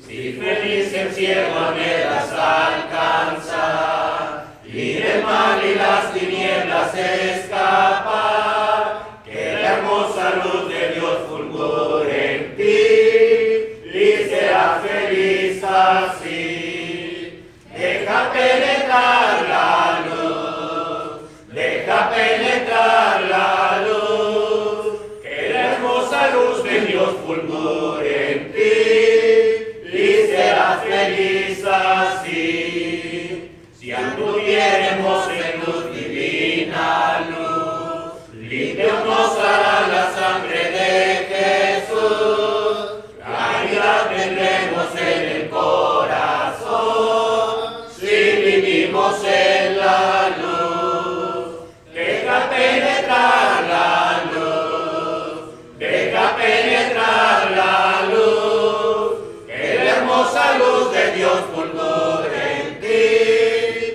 Si feliz el cielo anhelas alcanzar, y del mal y las tinieblas escapar, que la hermosa luz de Dios fulgure en ti, y serás feliz así. Deja penetrar la luz, deja penetrar la luz, que la hermosa luz de Dios fulgure en ti, y serás feliz así. Si anduviéremos en luz divina luz, limpios nos hará la sangre de Jesús. Claridad tendremos en el corazón, si vivimos en la luz. Deja penetrar la luz, deja penetrar la luz, que la hermosa luz de Dios fulgure en ti,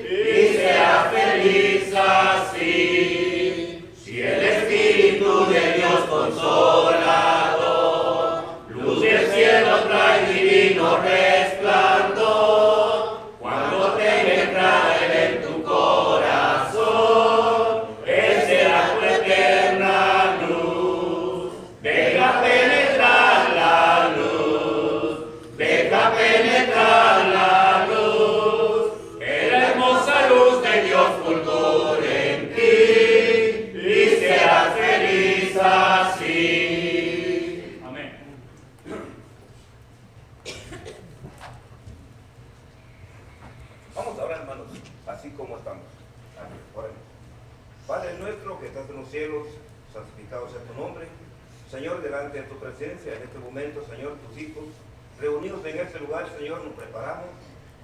y sea feliz así. Si el Espíritu de Dios consolador, luz del cielo trae divino resplandor, cuando penetra Él en tu corazón, Él será tu eterna luz. Deja penetrar la luz, deja penetrar la luz, que la hermosa luz de Dios fulgure en ti, y serás feliz así. Amén. Vamos a orar, hermanos, así como estamos. Amén. Oremos. Padre nuestro que estás en los cielos, santificado sea tu nombre. Señor, delante de tu presencia, en este momento, Señor, tus hijos, reunidos en este lugar, Señor, nos preparamos,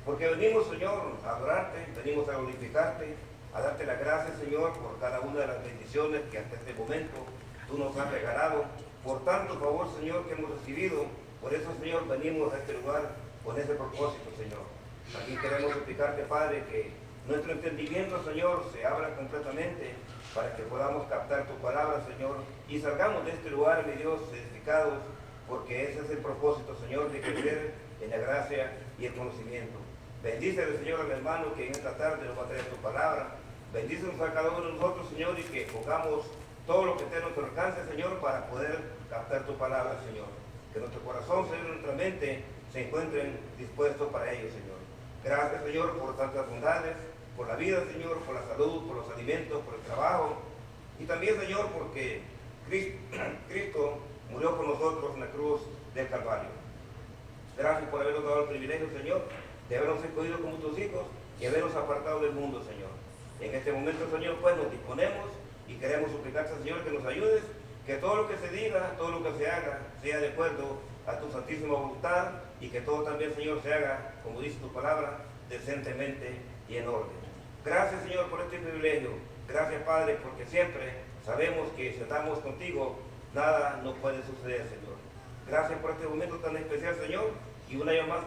porque venimos, Señor, a adorarte, venimos a glorificarte, a darte las gracias, Señor, por cada una de las bendiciones que hasta este momento tú nos has regalado, por tanto favor, Señor, que hemos recibido. Por eso, Señor, venimos a este lugar con ese propósito, Señor. Aquí queremos suplicarte, Padre, que nuestro entendimiento, Señor, se abra completamente para que podamos captar tu palabra, Señor, y salgamos de este lugar, mi Dios, edificados, porque ese es el propósito, Señor, de crecer en la gracia y el conocimiento. Bendícele, Señor, al hermano que en esta tarde nos va a traer tu palabra. Bendícenos a cada uno de nosotros, Señor, y que pongamos todo lo que esté a nuestro alcance, Señor, para poder captar tu palabra, Señor. Que nuestro corazón, Señor, y nuestra mente se encuentren dispuestos para ello, Señor. Gracias, Señor, por tantas bondades, por la vida, Señor, por la salud, por los alimentos, por el trabajo. Y también, Señor, porque Cristo murió por nosotros en la cruz del Calvario. Gracias por habernos dado el privilegio, Señor, de habernos escogido como tus hijos y habernos apartado del mundo, Señor. En este momento, Señor, pues nos disponemos y queremos suplicarte, Señor, que nos ayudes, que todo lo que se diga, todo lo que se haga, sea de acuerdo a tu santísima voluntad, y que todo también, Señor, se haga, como dice tu palabra, decentemente y en orden. Gracias, Señor, por este privilegio. Gracias, Padre, porque siempre sabemos que si estamos contigo, nada nos puede suceder, Señor. Gracias por este momento tan especial, Señor, y una vez más,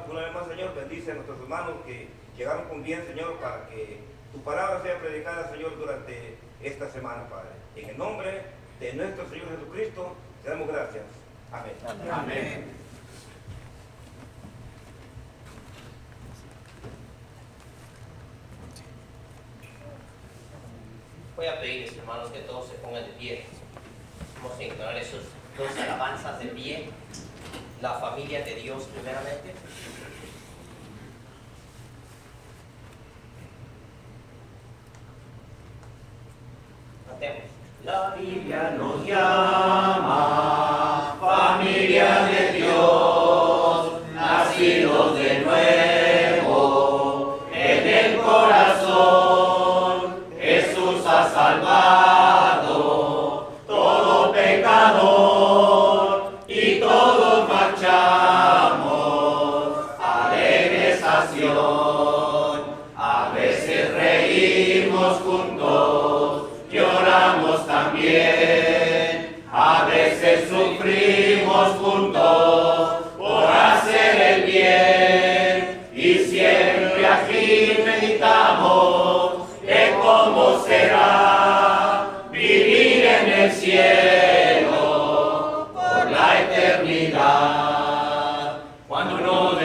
Señor, bendice a nuestros hermanos que llegaron con bien, Señor, para que tu palabra sea predicada, Señor, durante esta semana, Padre. En el nombre de nuestro Señor Jesucristo, te damos gracias. Amén. Amén. Amén. Voy a pedirles, hermanos, que todos se pongan de pie. Vamos a ignorar esos dos alabanzas de pie. La familia de Dios, primeramente. Cantemos. La Biblia nos llama, familia de Dios, nacidos de nuevo en el corazón. Jesús ha salvado todo pecador y todos marchamos alegres a Sion. A veces reímos juntos, lloramos también, a veces sufrimos juntos por hacer el bien, y siempre aquí meditamos de cómo será vivir en el cielo por la eternidad. Cuando nos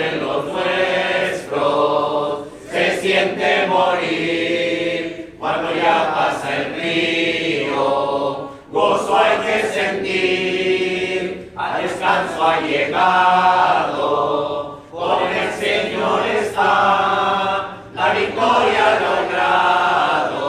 pasa el río, gozo hay que sentir, al descanso ha llegado, con el Señor está, la victoria logrado,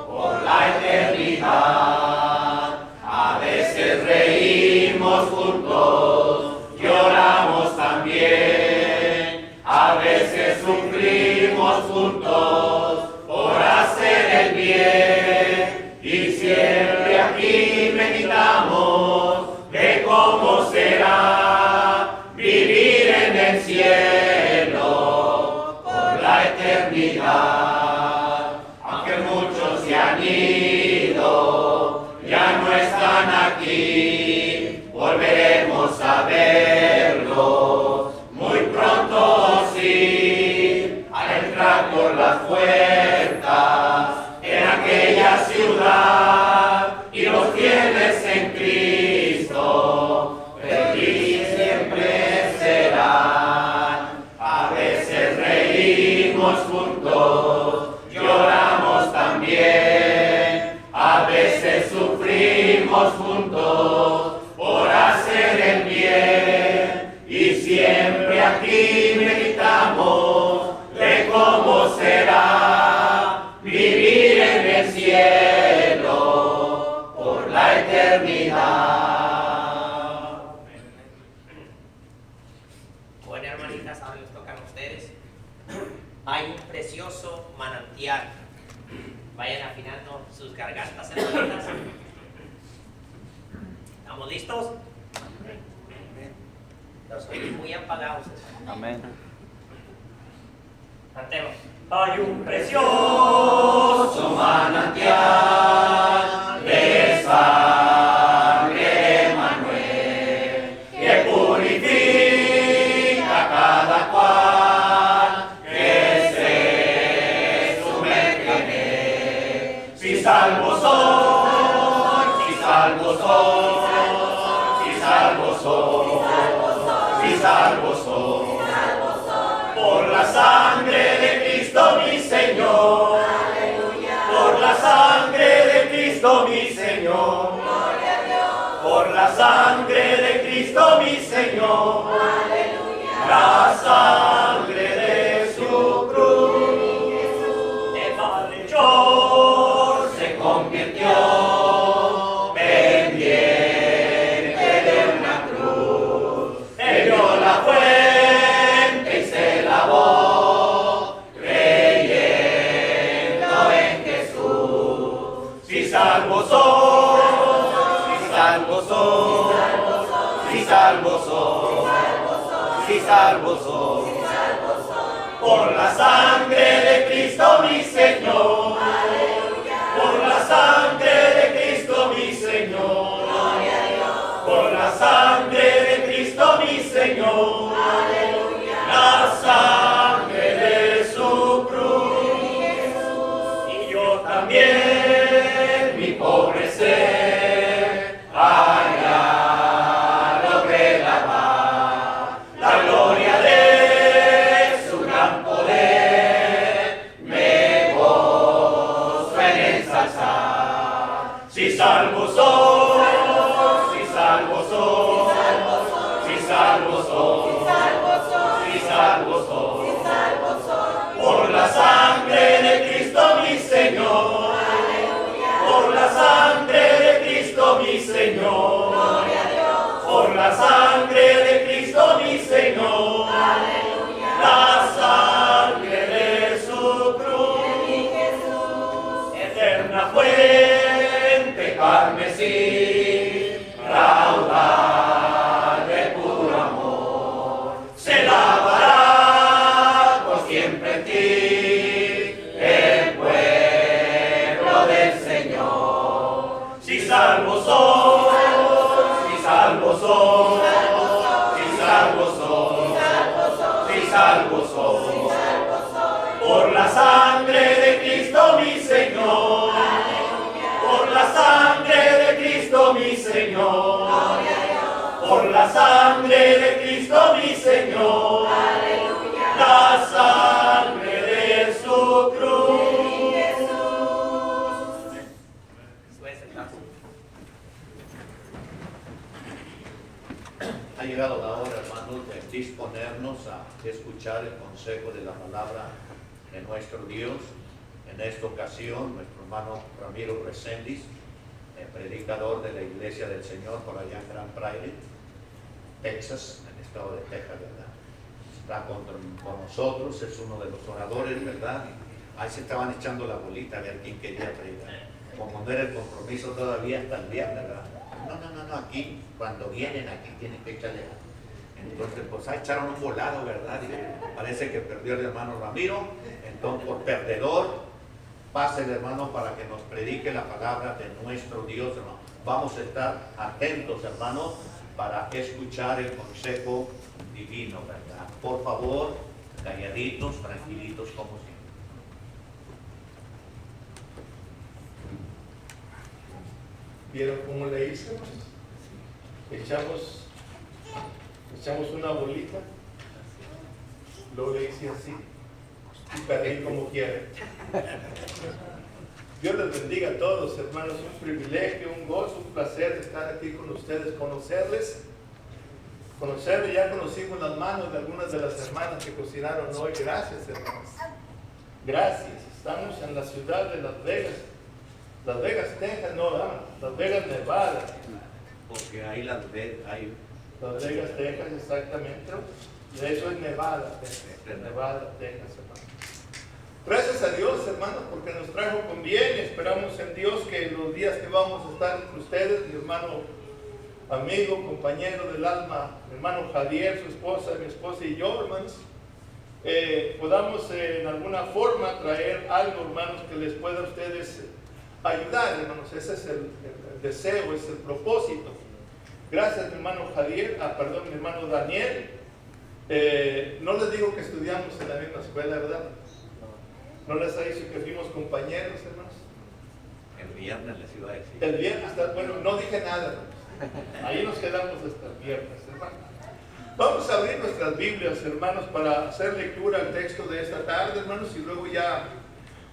por la eternidad. A veces reímos juntos, lloramos también, a veces sufrimos juntos, por hacer el bien, y siempre aquí meditamos de cómo será vivir en el cielo por la eternidad. Aunque muchos se han ido, ya no están aquí, volveremos a verlos muy pronto, sí, al entrar por las puertas en aquella ciudad, y los fieles en Cristo feliz siempre serán. A veces reímos juntos, lloramos también, a veces sufrimos juntos por hacer el bien, y siempre aquí meditamos de cómo será vivir en el cielo por la eternidad. Bueno, hermanitas, ahora les tocan a ustedes. Hay un precioso manantial. Vayan afinando sus gargantas, hermanitas. ¿Estamos listos? Los oídos muy apagados. Amén. Cantemos. Hay un precioso manantial de sangre de Manuel, que purifica a cada cual que se sumerge en él. Si salvo soy, si salvo soy, si salvo soy, si salvo soy, por la sangre de Cristo mi Señor, por la sangre de Cristo mi Señor, por la sangre de Cristo mi Señor, la sangre de su cruz, el malhechor se convirtió pendiente de una cruz, él vio la fuente y se lavó, creyendo en Jesús. Si salvo soy, si salvo soy, si salvo soy, si salvo soy, por la sangre de Cristo mi Señor, por la sangre de Cristo mi Señor, por la sangre de Cristo mi Señor, la sangre de su cruz. Y yo también, mi pobre ser, allá logré lavar la gloria de su gran poder, me gozo en ensalzar. Si salvo soy, si salvo soy, si salvo soy, si salvo soy, por la sangre de Cristo mi Señor, por la sangre de Cristo mi Señor, por la sangre de Cristo mi Señor, la sangre de su cruz, eterna fuente carmesí, raudal de puro amor, se lavará por siempre en ti el pueblo del Señor. Si salvo soy, si salvo soy, si salvo soy, si salvo soy, por la sangre de Cristo mi Señor, por la sangre de Cristo mi Señor, por la sangre de Cristo mi Señor, la sangre de su cruz. disponernos a escuchar el consejo de la palabra de nuestro Dios. En esta ocasión, nuestro hermano Ramiro Reséndiz, el predicador de la Iglesia del Señor por allá en Grand Prairie, Texas, en el estado de Texas, ¿verdad? Está con nosotros, es uno de los oradores, ¿verdad? Ahí se estaban echando la bolita a ver quién quería predicar. Como no era el compromiso todavía hasta el viernes, ¿verdad? No, aquí, cuando vienen aquí tienen que echarle. Entonces, pues ahí echaron un volado, ¿verdad? Y parece que perdió el hermano Ramiro. Entonces, por perdedor, pase el hermano para que nos predique la palabra de nuestro Dios, hermano. Vamos a estar atentos, hermano, para escuchar el consejo divino, ¿verdad? Por favor, calladitos, tranquilitos, como siempre. ¿Vieron cómo le hice? Echamos una bolita, luego le hice así y perdí como quiera. Dios les bendiga a todos, hermanos. Un privilegio, un gozo, un placer estar aquí con ustedes, conocerles. Ya conocimos las manos de algunas de las hermanas que cocinaron hoy. Gracias, hermanos. Gracias. Estamos en la ciudad de Las Vegas. Las Vegas, Texas, no, Las Vegas, Nevada. Porque ahí Las Vegas, Texas, exactamente. Y eso es Nevada, Texas. Nevada, Texas, hermano. Gracias a Dios, hermano, porque nos trajo con bien. Esperamos en Dios que los días que vamos a estar con ustedes, mi hermano, amigo, compañero del alma, mi hermano Javier, su esposa, mi esposa y yo, hermanos, podamos en alguna forma traer algo, hermanos, que les pueda a ustedes ayudar, hermanos. Ese es el deseo, es el propósito. Gracias, mi hermano Javier, mi hermano Daniel. No les digo que estudiamos en la misma escuela, ¿verdad? ¿No les ha dicho que fuimos compañeros, hermanos? El viernes les iba a decir. El viernes, bueno, no dije nada, hermanos. Ahí nos quedamos hasta el viernes, hermanos. Vamos a abrir nuestras Biblias, hermanos, para hacer lectura al texto de esta tarde, hermanos, y luego ya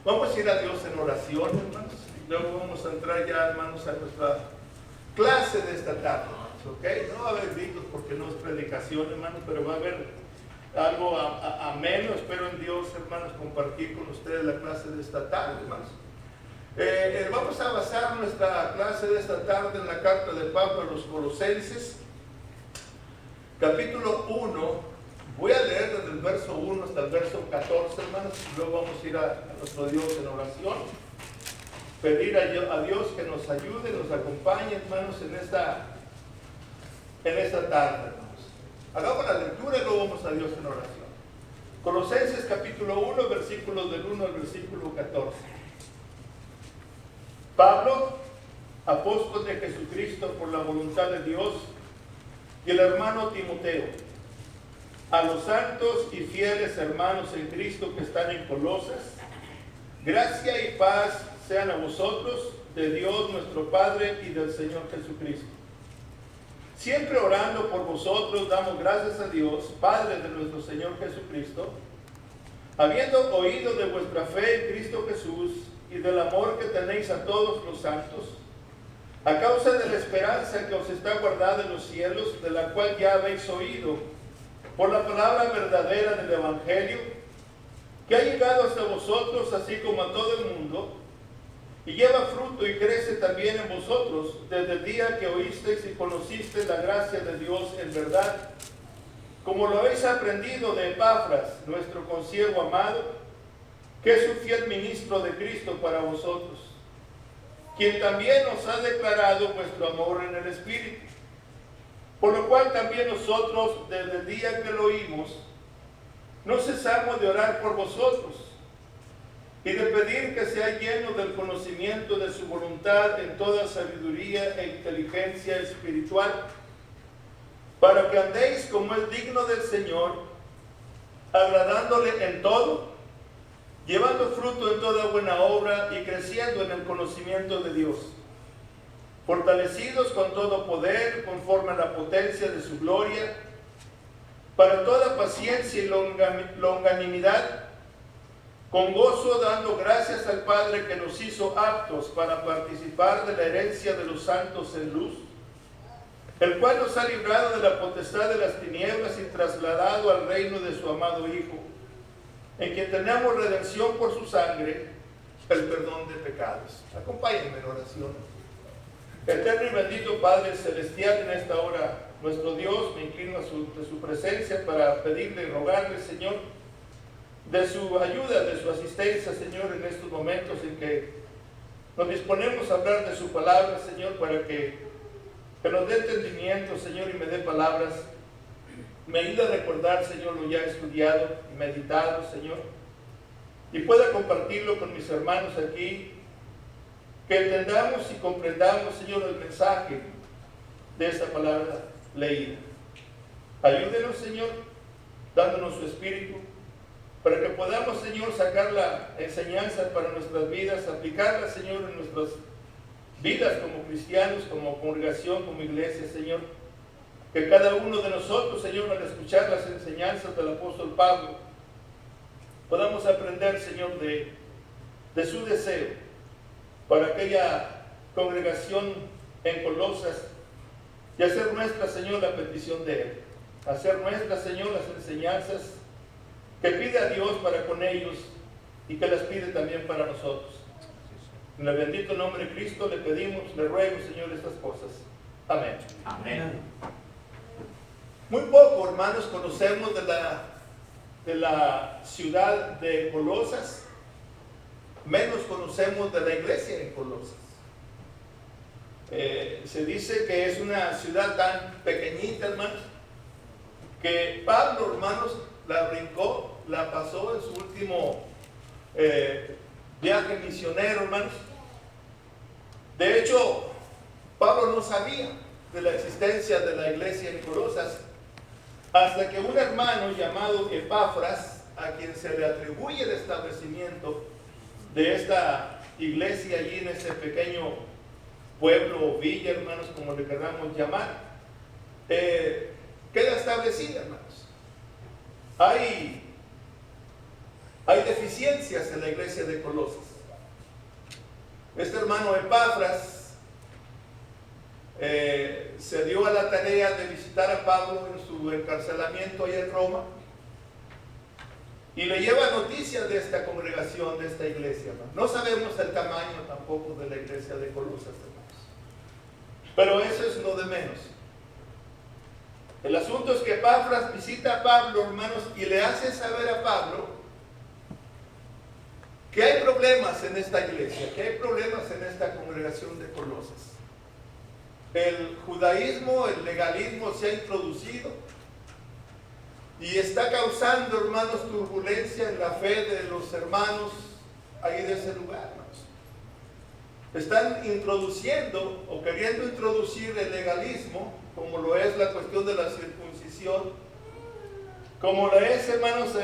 vamos a ir a Dios en oración, hermanos. Luego vamos a entrar ya, hermanos, a nuestra clase de esta tarde, ¿ok? No va a haber gritos porque no es predicación, hermanos, pero va a haber algo ameno. Espero en Dios, hermanos, compartir con ustedes la clase de esta tarde, hermanos. Vamos a basar nuestra clase de esta tarde en la carta de Pablo a los Colosenses, capítulo 1. Voy a leer desde el verso 1 hasta el verso 14, hermanos, y luego vamos a ir a nuestro Dios en oración. Pedir a Dios que nos ayude, nos acompañe, hermanos, en esta tarde, hermanos. Hagamos la lectura y luego vamos a Dios en oración. Colosenses capítulo 1, versículos del 1 al versículo 14. Pablo, apóstol de Jesucristo por la voluntad de Dios, y el hermano Timoteo, a los santos y fieles hermanos en Cristo que están en Colosas, gracia y paz sean a vosotros, de Dios nuestro Padre y del Señor Jesucristo. Siempre orando por vosotros, damos gracias a Dios, Padre de nuestro Señor Jesucristo, habiendo oído de vuestra fe en Cristo Jesús y del amor que tenéis a todos los santos, a causa de la esperanza que os está guardada en los cielos, de la cual ya habéis oído, por la palabra verdadera del Evangelio, que ha llegado hasta vosotros, así como a todo el mundo, y lleva fruto y crece también en vosotros, desde el día que oísteis y conocisteis la gracia de Dios en verdad, como lo habéis aprendido de Epafras, nuestro consiervo amado, que es un fiel ministro de Cristo para vosotros, quien también os ha declarado vuestro amor en el Espíritu, por lo cual también nosotros, desde el día que lo oímos, no cesamos de orar por vosotros y de pedir que sea lleno del conocimiento de su voluntad en toda sabiduría e inteligencia espiritual, para que andéis como es digno del Señor, agradándole en todo, llevando fruto en toda buena obra y creciendo en el conocimiento de Dios, fortalecidos con todo poder conforme a la potencia de su gloria, para toda paciencia y longanimidad, con gozo dando gracias al Padre que nos hizo aptos para participar de la herencia de los santos en luz, el cual nos ha librado de la potestad de las tinieblas y trasladado al reino de su amado Hijo, en quien tenemos redención por su sangre, el perdón de pecados. Acompáñenme en oración. Eterno y bendito Padre Celestial, en esta hora, nuestro Dios, me inclino a su presencia para pedirle y rogarle, Señor, de su ayuda, de su asistencia, Señor, en estos momentos en que nos disponemos a hablar de su palabra, Señor, para que nos dé entendimiento, Señor, y me dé palabras. Me ayude a recordar, Señor, lo ya estudiado y meditado, Señor, y pueda compartirlo con mis hermanos aquí, que entendamos y comprendamos, Señor, el mensaje de esta palabra leída. Ayúdenos, Señor, dándonos su espíritu, para que podamos, Señor, sacar la enseñanza para nuestras vidas, aplicarla, Señor, en nuestras vidas como cristianos, como congregación, como iglesia, Señor. Que cada uno de nosotros, Señor, al escuchar las enseñanzas del apóstol Pablo, podamos aprender, Señor, de su deseo para aquella congregación en Colosas y hacer nuestra, Señor, la petición de Él. Hacer nuestra, Señor, las enseñanzas que pide a Dios para con ellos y que las pide también para nosotros. En el bendito nombre de Cristo le pedimos, le ruego, Señor, estas cosas. Amén. Amén. Muy poco, hermanos, conocemos de la ciudad de Colosas, menos conocemos de la iglesia en Colosas. Se dice que es una ciudad tan pequeñita, hermanos, que Pablo, hermanos, la brincó, la pasó en su último viaje misionero, hermanos. De hecho, Pablo no sabía de la existencia de la iglesia en Colosas hasta que un hermano llamado Epafras, a quien se le atribuye el establecimiento de esta iglesia allí en ese pequeño pueblo o villa, hermanos, como le queramos llamar, queda establecida, hermanos. Hay deficiencias en la iglesia de Colosas. Este hermano Epafras se dio a la tarea de visitar a Pablo en su encarcelamiento allá en Roma y le lleva noticias de esta congregación, de esta iglesia, hermanos. No sabemos el tamaño tampoco de la iglesia de Colosas, hermanos, pero eso es lo de menos. El asunto es que Epafras visita a Pablo, hermanos, y le hace saber a Pablo que hay problemas en esta iglesia, que hay problemas en esta congregación de Colosas. El judaísmo, el legalismo se ha introducido y está causando, hermanos, turbulencia en la fe de los hermanos ahí de ese lugar, hermanos. Están introduciendo o queriendo introducir el legalismo, como lo es la cuestión de la circuncisión, como lo es, hermanos,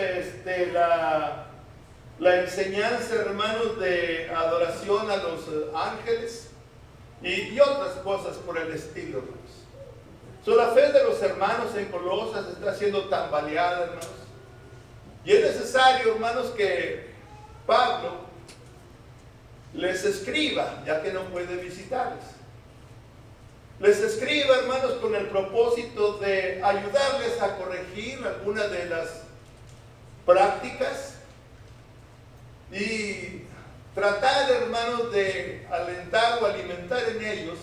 la enseñanza, hermanos, de adoración a los ángeles y otras cosas por el estilo, hermanos. La fe de los hermanos en Colosas está siendo tambaleada, hermanos. Y es necesario, hermanos, que Pablo les escriba, ya que no puede visitarles. Les escriba, hermanos, con el propósito de ayudarles a corregir algunas de las prácticas y tratar, hermanos, de alentar o alimentar en ellos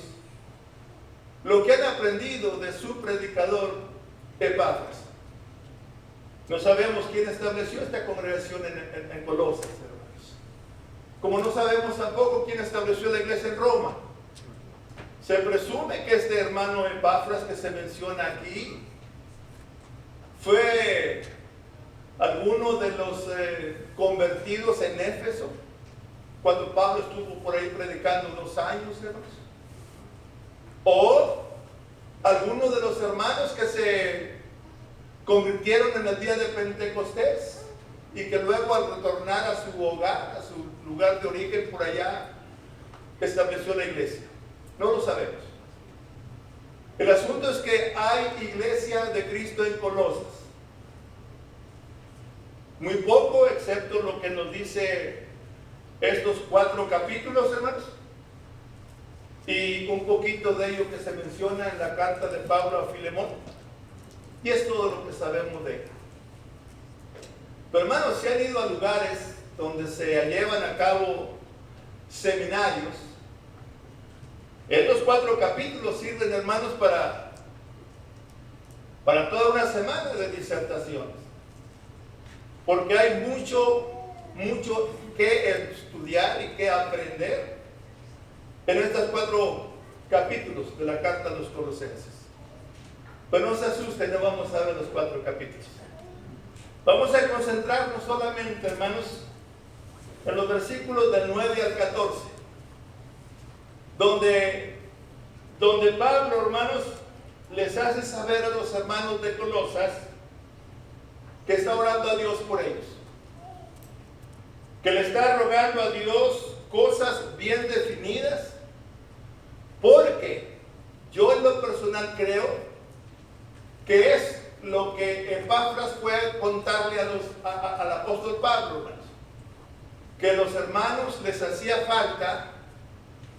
lo que han aprendido de su predicador Epafras. No sabemos quién estableció esta congregación en Colosas, hermanos. Como no sabemos tampoco quién estableció la iglesia en Roma. Se presume que este hermano Epafras que se menciona aquí fue alguno de los convertidos en Éfeso, cuando Pablo estuvo por ahí predicando 2 años, hermanos. O alguno de los hermanos que se convirtieron en el día de Pentecostés y que luego al retornar a su hogar, a su lugar de origen por allá, estableció la iglesia. No lo sabemos. El asunto es que hay iglesia de Cristo en Colosas. Muy poco, excepto lo que nos dice estos 4 capítulos, hermanos. y un poquito de ello que se menciona en la carta de Pablo a Filemón. Y es todo lo que sabemos de ella. Pero hermanos, si han ido a lugares donde se llevan a cabo seminarios, estos 4 capítulos sirven, hermanos, para toda una semana de disertaciones. Porque hay mucho que estudiar y que aprender en estos 4 capítulos de la carta a los Colosenses. Pero no se asusten, no vamos a ver los 4 capítulos. Vamos a concentrarnos solamente, hermanos, en los versículos del 9 al 14, donde Pablo, hermanos, les hace saber a los hermanos de Colosas que está orando a Dios por ellos, que le está rogando a Dios cosas bien definidas, porque yo en lo personal creo que es lo que Epafras fue a contarle al apóstol Pablo, hermanos, que a los hermanos les hacía falta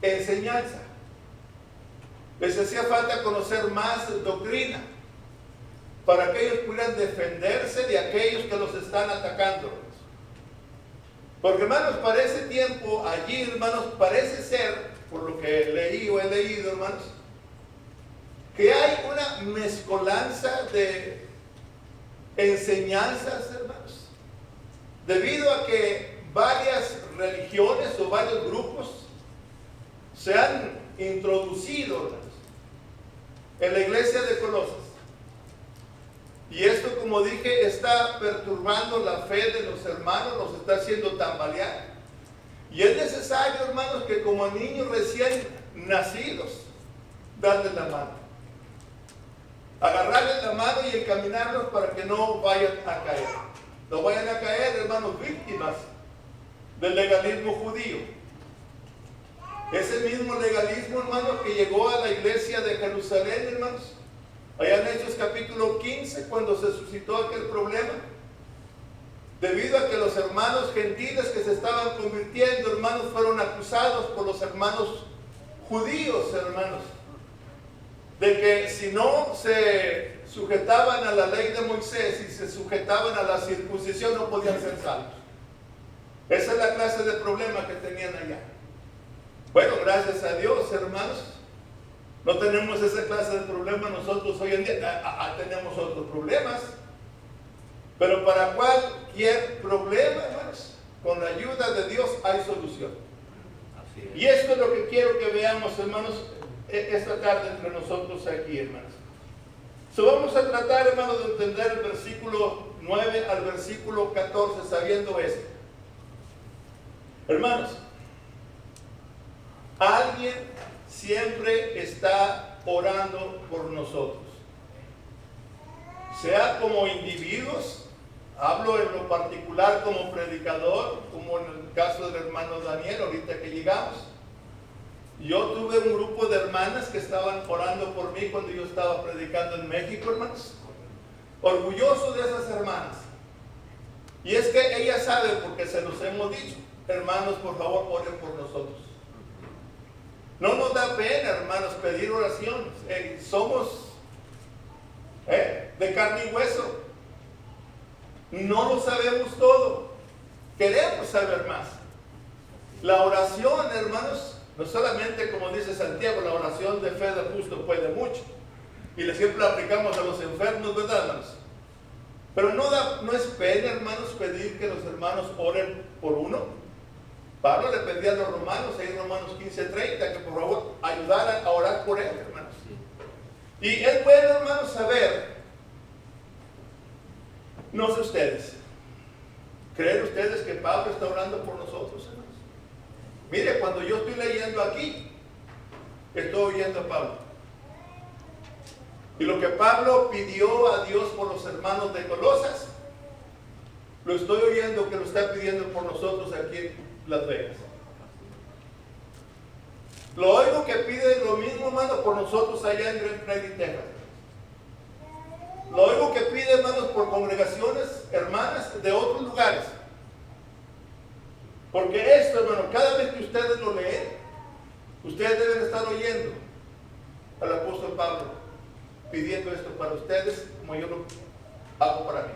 enseñanza, les hacía falta conocer más doctrina, para que ellos pudieran defenderse de aquellos que los están atacando. Porque, hermanos, para ese tiempo, allí, hermanos, parece ser, por lo que leí o he leído, hermanos, que hay una mezcolanza de enseñanzas, hermanos, debido a que varias religiones o varios grupos se han introducido, hermanos, en la iglesia de Colosas. Y esto, como dije, está perturbando la fe de los hermanos, los está haciendo tambalear. Y es necesario, hermanos, que como niños recién nacidos, darles la mano. Agarrarles la mano y encaminarlos para que no vayan a caer. No vayan a caer, hermanos, víctimas del legalismo judío. Ese mismo legalismo, hermanos, que llegó a la iglesia de Jerusalén, hermanos, allá en Hechos capítulo 15, cuando se suscitó aquel problema, debido a que los hermanos gentiles que se estaban convirtiendo, hermanos, fueron acusados por los hermanos judíos, hermanos, de que si no se sujetaban a la ley de Moisés y se sujetaban a la circuncisión, no podían ser salvos. Esa es la clase de problema que tenían allá. Bueno, gracias a Dios, hermanos, no tenemos esa clase de problema nosotros hoy en día. Tenemos otros problemas, pero para cualquier problema, hermanos, con la ayuda de Dios hay solución. Y esto es lo que quiero que veamos, hermanos, esta tarde entre nosotros aquí, hermanos. Vamos a tratar, hermanos, de entender el versículo 9 al versículo 14, sabiendo esto. Hermanos, alguien siempre está orando por nosotros, sea como individuos, hablo en lo particular como predicador, como en el caso del hermano Daniel, ahorita que llegamos. Yo tuve un grupo de hermanas que estaban orando por mí cuando yo estaba predicando en México, hermanos. Orgulloso de esas hermanas. Y es que ellas saben, porque se los hemos dicho, hermanos, por favor, oren por nosotros. No nos da pena, hermanos, pedir oraciones. Somos de carne y hueso. No lo sabemos todo. Queremos saber más. La oración, hermanos, no solamente, como dice Santiago, la oración de fe del justo puede mucho. Y le siempre aplicamos a los enfermos, ¿verdad, hermanos? Pero no es pena, hermanos, pedir que los hermanos oren por uno. Pablo le pedía a los romanos, ahí en Romanos 15:30, que por favor ayudaran a orar por él, hermanos. Y es bueno, hermanos, saber, no sé ustedes, ¿creen ustedes que Pablo está orando por nosotros, hermanos? Mire, cuando yo estoy leyendo aquí, estoy oyendo a Pablo. Y lo que Pablo pidió a Dios por los hermanos de Colosas, lo estoy oyendo que lo está pidiendo por nosotros aquí en Las Vegas. Lo oigo que pide lo mismo, hermano, por nosotros allá en Grand Prairie, Texas. Lo oigo que pide, hermanos, por congregaciones, hermanas de otros lugares. Porque esto, hermano, cada vez que ustedes lo leen, Ustedes deben estar oyendo al apóstol Pablo pidiendo esto para ustedes como yo lo hago para mí.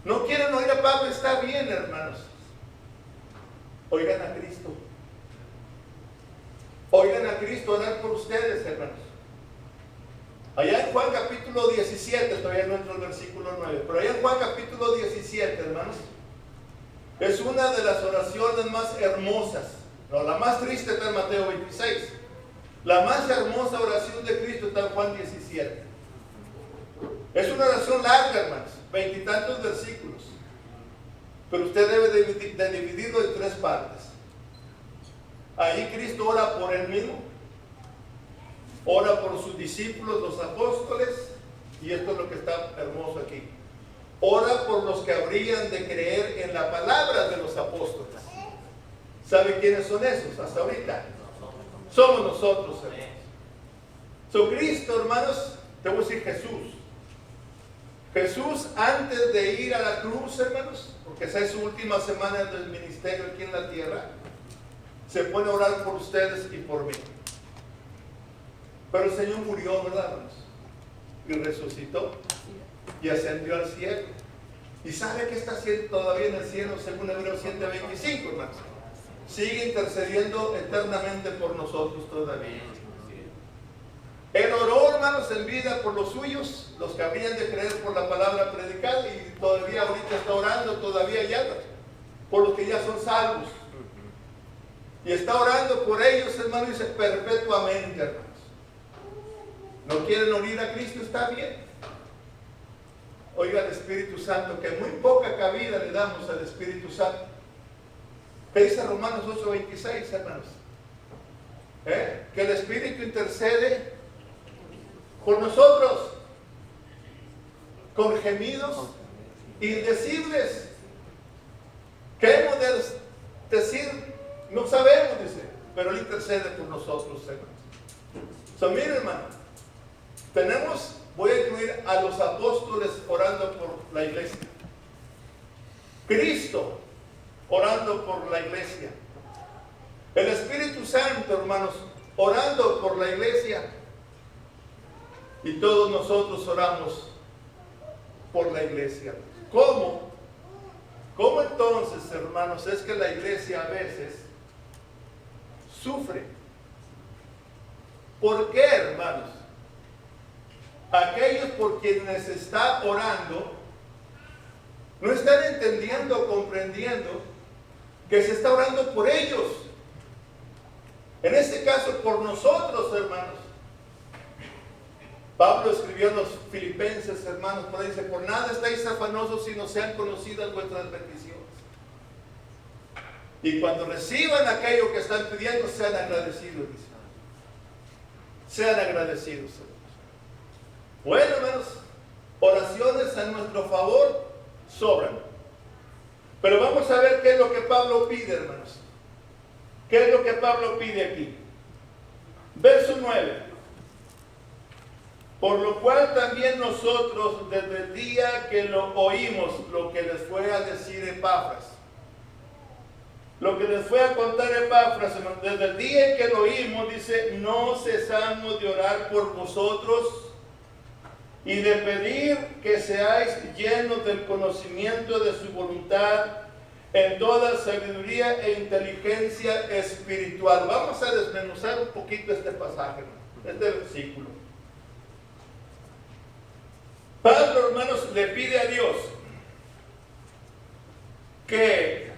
¿No quieren oír a Pablo? Está bien, hermanos. Oigan a Cristo. Oigan a Cristo orar por ustedes, hermanos. Allá en Juan capítulo 17, todavía no entro al versículo 9, pero allá en Juan capítulo 17, hermanos, es una de las oraciones más hermosas. No, la más triste está en Mateo 26. La más hermosa oración de Cristo está en Juan 17. Es una oración larga, hermanos, 20 y tantos versículos. Pero usted debe de dividirlo en 3 partes. Ahí Cristo ora por Él mismo, ora por sus discípulos, los apóstoles, y esto es lo que está hermoso aquí. Ora por los que habrían de creer en la palabra de los apóstoles. ¿Sabe quiénes son esos hasta ahorita? Somos nosotros, hermanos. So, Cristo, hermanos, te voy a decir Jesús. Jesús, antes de ir a la cruz, hermanos, porque esa es su última semana del ministerio aquí en la tierra, se pone a orar por ustedes y por mí. Pero el Señor murió, ¿verdad, hermanos? Y resucitó y ascendió al cielo. ¿Y sabe qué está haciendo todavía en el cielo según Hebreos 7:25, hermanos? Sigue intercediendo eternamente por nosotros todavía. Él oró, hermanos, en vida por los suyos, los que habrían de creer por la palabra predicada, y todavía ahorita está orando, todavía ya, por los que ya son salvos. Y está orando por ellos, hermanos, dice, perpetuamente, hermanos. ¿No quieren oír a Cristo? Está bien. Oiga al Espíritu Santo, que muy poca cabida le damos al Espíritu Santo. ¿Qué dice Romanos 8:26, hermanos? Que el Espíritu intercede por nosotros con gemidos indecibles. ¿Qué hemos de decir? No sabemos, dice, pero Él intercede por nosotros, hermanos. So, miren, hermano, voy a incluir a los apóstoles orando por la iglesia. Cristo orando por la iglesia. El Espíritu Santo, hermanos, orando por la iglesia. Y todos nosotros oramos por la iglesia. ¿Cómo? ¿Cómo entonces, hermanos, es que la iglesia a veces sufre? ¿Por qué, hermanos? Aquellos por quienes está orando no están entendiendo o comprendiendo que se está orando por ellos. En este caso, por nosotros, hermanos. Pablo escribió a los filipenses, hermanos, por ahí dice, por nada estáis afanosos si no sean conocidas vuestras peticiones. Y cuando reciban aquello que están pidiendo, sean agradecidos, dice. Sean agradecidos, hermanos. Bueno, hermanos, oraciones a nuestro favor sobran. Pero vamos a ver qué es lo que Pablo pide, hermanos. ¿Qué es lo que Pablo pide aquí? Verso 9. Por lo cual también nosotros, desde el día que lo oímos, lo que les fue a decir Epafras, lo que les fue a contar Epafras, hermanos, desde el día en que lo oímos, dice, no cesamos de orar por vosotros y de pedir que seáis llenos del conocimiento de su voluntad en toda sabiduría e inteligencia espiritual. Vamos a desmenuzar un poquito este pasaje, este versículo. Pablo, hermanos, le pide a Dios que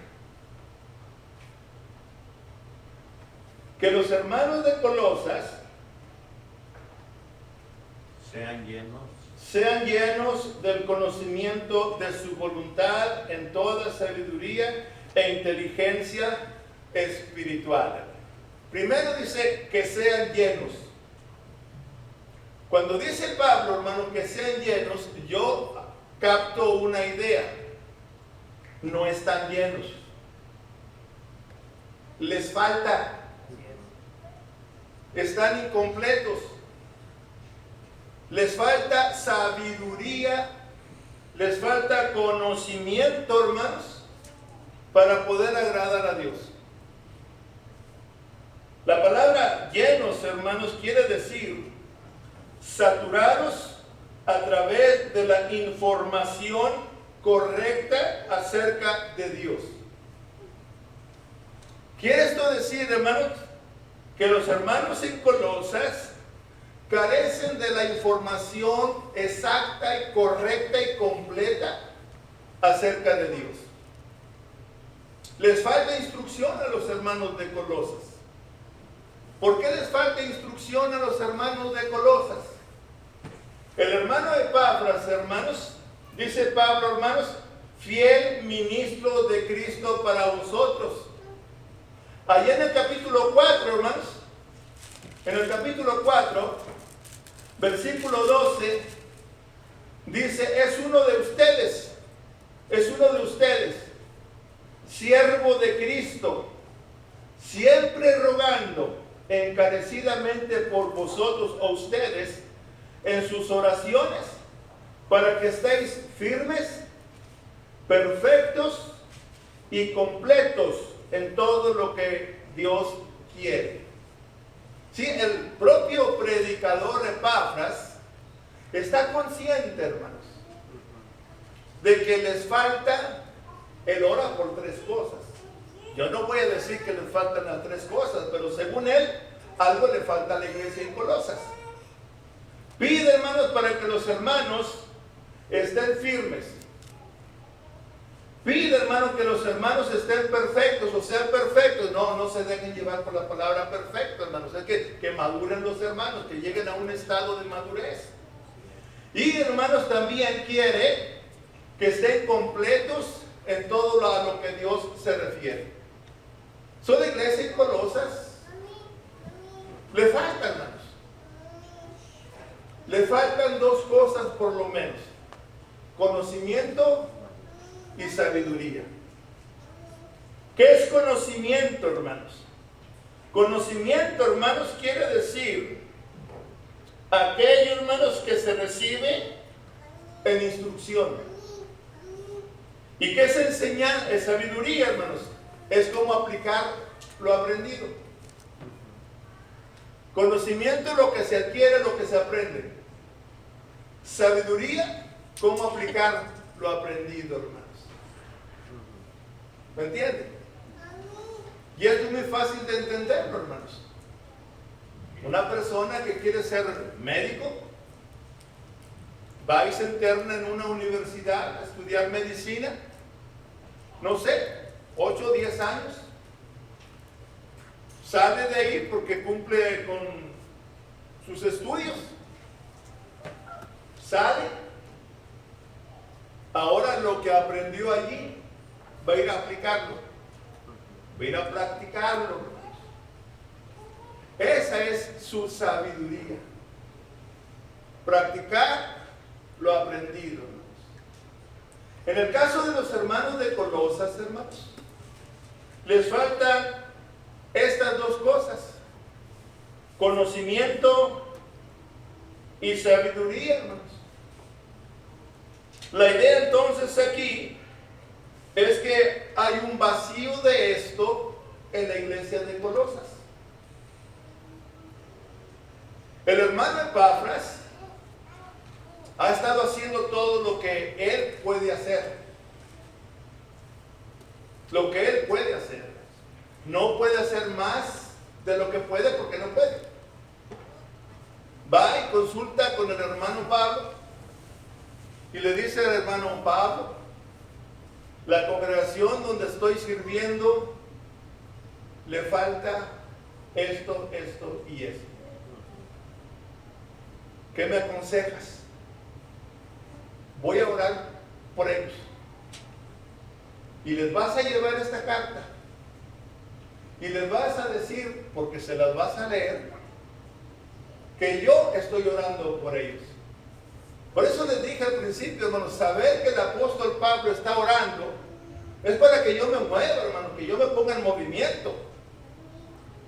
los hermanos de Colosas sean llenos del conocimiento de su voluntad en toda sabiduría e inteligencia espiritual. Primero dice que sean llenos. Cuando dice Pablo, hermano, que sean llenos, yo capto una idea. No están llenos. Les falta. Están incompletos. Les falta sabiduría, les falta conocimiento, hermanos, para poder agradar a Dios. La palabra llenos, hermanos, quiere decir saturados a través de la información correcta acerca de Dios. ¿Quiere esto decir, hermanos, que los hermanos en Colosas carecen de la información exacta y correcta y completa acerca de Dios? Les falta instrucción a los hermanos de Colosas. ¿Por qué les falta instrucción a los hermanos de Colosas? El hermano Epafras, hermanos, dice Pablo, hermanos, fiel ministro de Cristo para vosotros. Allá en el capítulo 4, hermanos, en el capítulo 4, versículo 12, dice, es uno de ustedes, siervo de Cristo, siempre rogando encarecidamente por vosotros o ustedes en sus oraciones, para que estéis firmes, perfectos y completos en todo lo que Dios quiere. Sí, el propio predicador Epafras está consciente, hermanos, de que les falta, él ora por 3 cosas. Yo no voy a decir que les faltan las 3 cosas, pero según él, algo le falta a la iglesia en Colosas. Pide, hermanos, para que los hermanos estén firmes. Pide, hermanos, que los hermanos estén perfectos o sean perfectos. No se dejen llevar por la palabra perfecto, hermanos. Es que maduren los hermanos, que lleguen a un estado de madurez. Y, hermanos, también quiere que estén completos en todo a lo que Dios se refiere. ¿Son la iglesia en Colosas? Le faltan, hermanos. Le faltan 2 cosas por lo menos: conocimiento y sabiduría. ¿Qué es conocimiento, hermanos? Conocimiento, hermanos, quiere decir aquello, hermanos, que se recibe en instrucción. ¿Y qué es enseñar? Es sabiduría, hermanos. Es como aplicar lo aprendido. Conocimiento es lo que se adquiere, lo que se aprende. Sabiduría, cómo aplicar lo aprendido, hermanos. ¿Me entienden? Y esto es muy fácil de entenderlo, hermanos. Una persona que quiere ser médico va y se interna en una universidad a estudiar medicina, no sé, 8 o 10 años. Sale de ahí porque cumple con sus estudios. Sale. Ahora lo que aprendió allí va a ir a aplicarlo, va a ir a practicarlo. Esa es su sabiduría. Practicar lo aprendido. En el caso de los hermanos de Colosas, hermanos, les faltan estas 2 cosas: conocimiento y sabiduría, hermanos. La idea entonces aquí es que hay un vacío de esto en la iglesia de Colosas. El hermano Epafras ha estado haciendo todo lo que él puede hacer. Lo que él puede hacer. No puede hacer más de lo que puede porque no puede. Va y consulta con el hermano Pablo y le dice al hermano Pablo: la congregación donde estoy sirviendo le falta esto, esto y esto. ¿Qué me aconsejas? Voy a orar por ellos. Y les vas a llevar esta carta. Y les vas a decir, porque se las vas a leer, que yo estoy orando por ellos. Por eso les dije al principio, hermanos, saber que el apóstol Pablo está orando es para que yo me mueva, hermano, que yo me ponga en movimiento.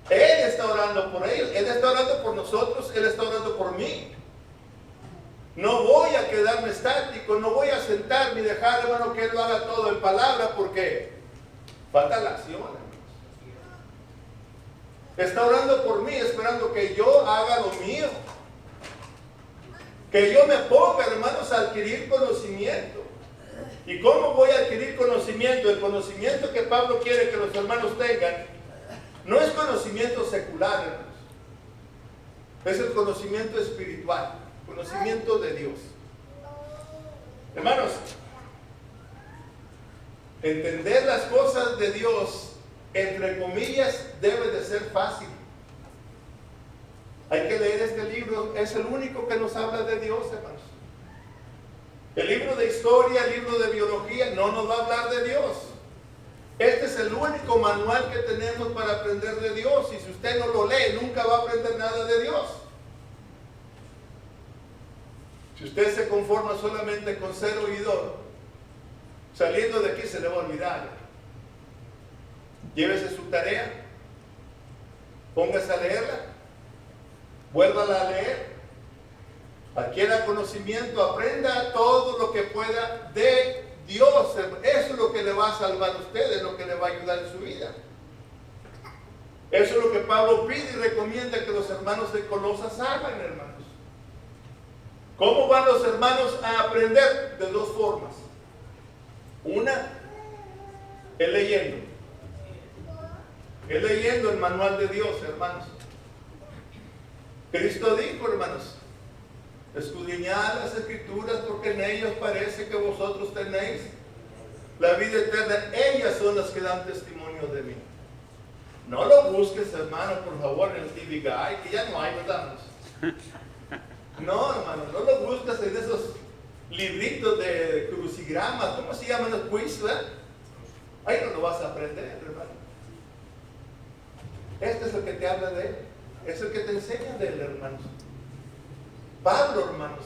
Él está orando por ellos, Él está orando por nosotros, Él está orando por mí. No voy a quedarme estático, no voy a sentarme y dejar, hermano, que Él lo haga todo en palabra, porque falta la acción, hermanos. Está orando por mí, esperando que yo haga lo mío. Que yo me ponga, hermanos, a adquirir conocimiento. ¿Y cómo voy a adquirir conocimiento? El conocimiento que Pablo quiere que los hermanos tengan no es conocimiento secular, hermanos. Es el conocimiento espiritual, conocimiento de Dios. Hermanos, entender las cosas de Dios, entre comillas, debe de ser fácil. Hay que leer este libro, es el único que nos habla de Dios, hermanos. El libro de historia, el libro de biología, no nos va a hablar de Dios. Este es el único manual que tenemos para aprender de Dios. Y si usted no lo lee, nunca va a aprender nada de Dios. Si usted se conforma solamente con ser oidor, saliendo de aquí se le va a olvidar. Llévese su tarea, póngase a leerla, vuélvala a leer, adquiera conocimiento, aprenda todo lo que pueda de Dios. Eso es lo que le va a salvar a usted, es lo que le va a ayudar en su vida. Eso es lo que Pablo pide y recomienda que los hermanos de Colosas hagan, hermanos. ¿Cómo van los hermanos a aprender? De dos formas. Una, es leyendo. Es leyendo el manual de Dios, hermanos. Cristo dijo, hermanos, escudriñad las escrituras porque en ellas parece que vosotros tenéis la vida eterna. Ellas son las que dan testimonio de mí. No lo busques, hermano, por favor, en el TV Guide, que ya no hay, ¿verdad? No, hermano, no lo busques en esos libritos de crucigramas. ¿Cómo se llaman los quiz, verdad? Ahí no lo vas a aprender, hermano. Este es el que te habla de él. Es el que te enseña de él, hermanos. Pablo, hermanos.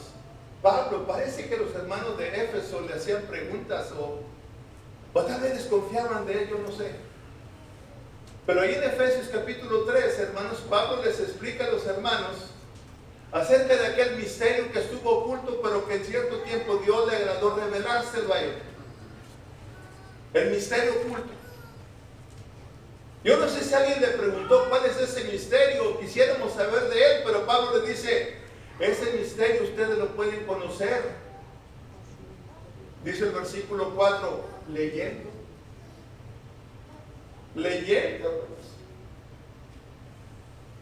Pablo, parece que los hermanos de Éfeso le hacían preguntas o tal vez desconfiaban de él, yo no sé. Pero ahí en Efesios capítulo 3, hermanos, Pablo les explica a los hermanos acerca de aquel misterio que estuvo oculto, pero que en cierto tiempo Dios le agradó revelárselo a él. El misterio oculto. Yo no sé si alguien le preguntó cuál es ese misterio, quisiéramos saber de él, pero Pablo le dice, ese misterio ustedes lo pueden conocer. Dice el versículo 4, leyendo. Leyendo.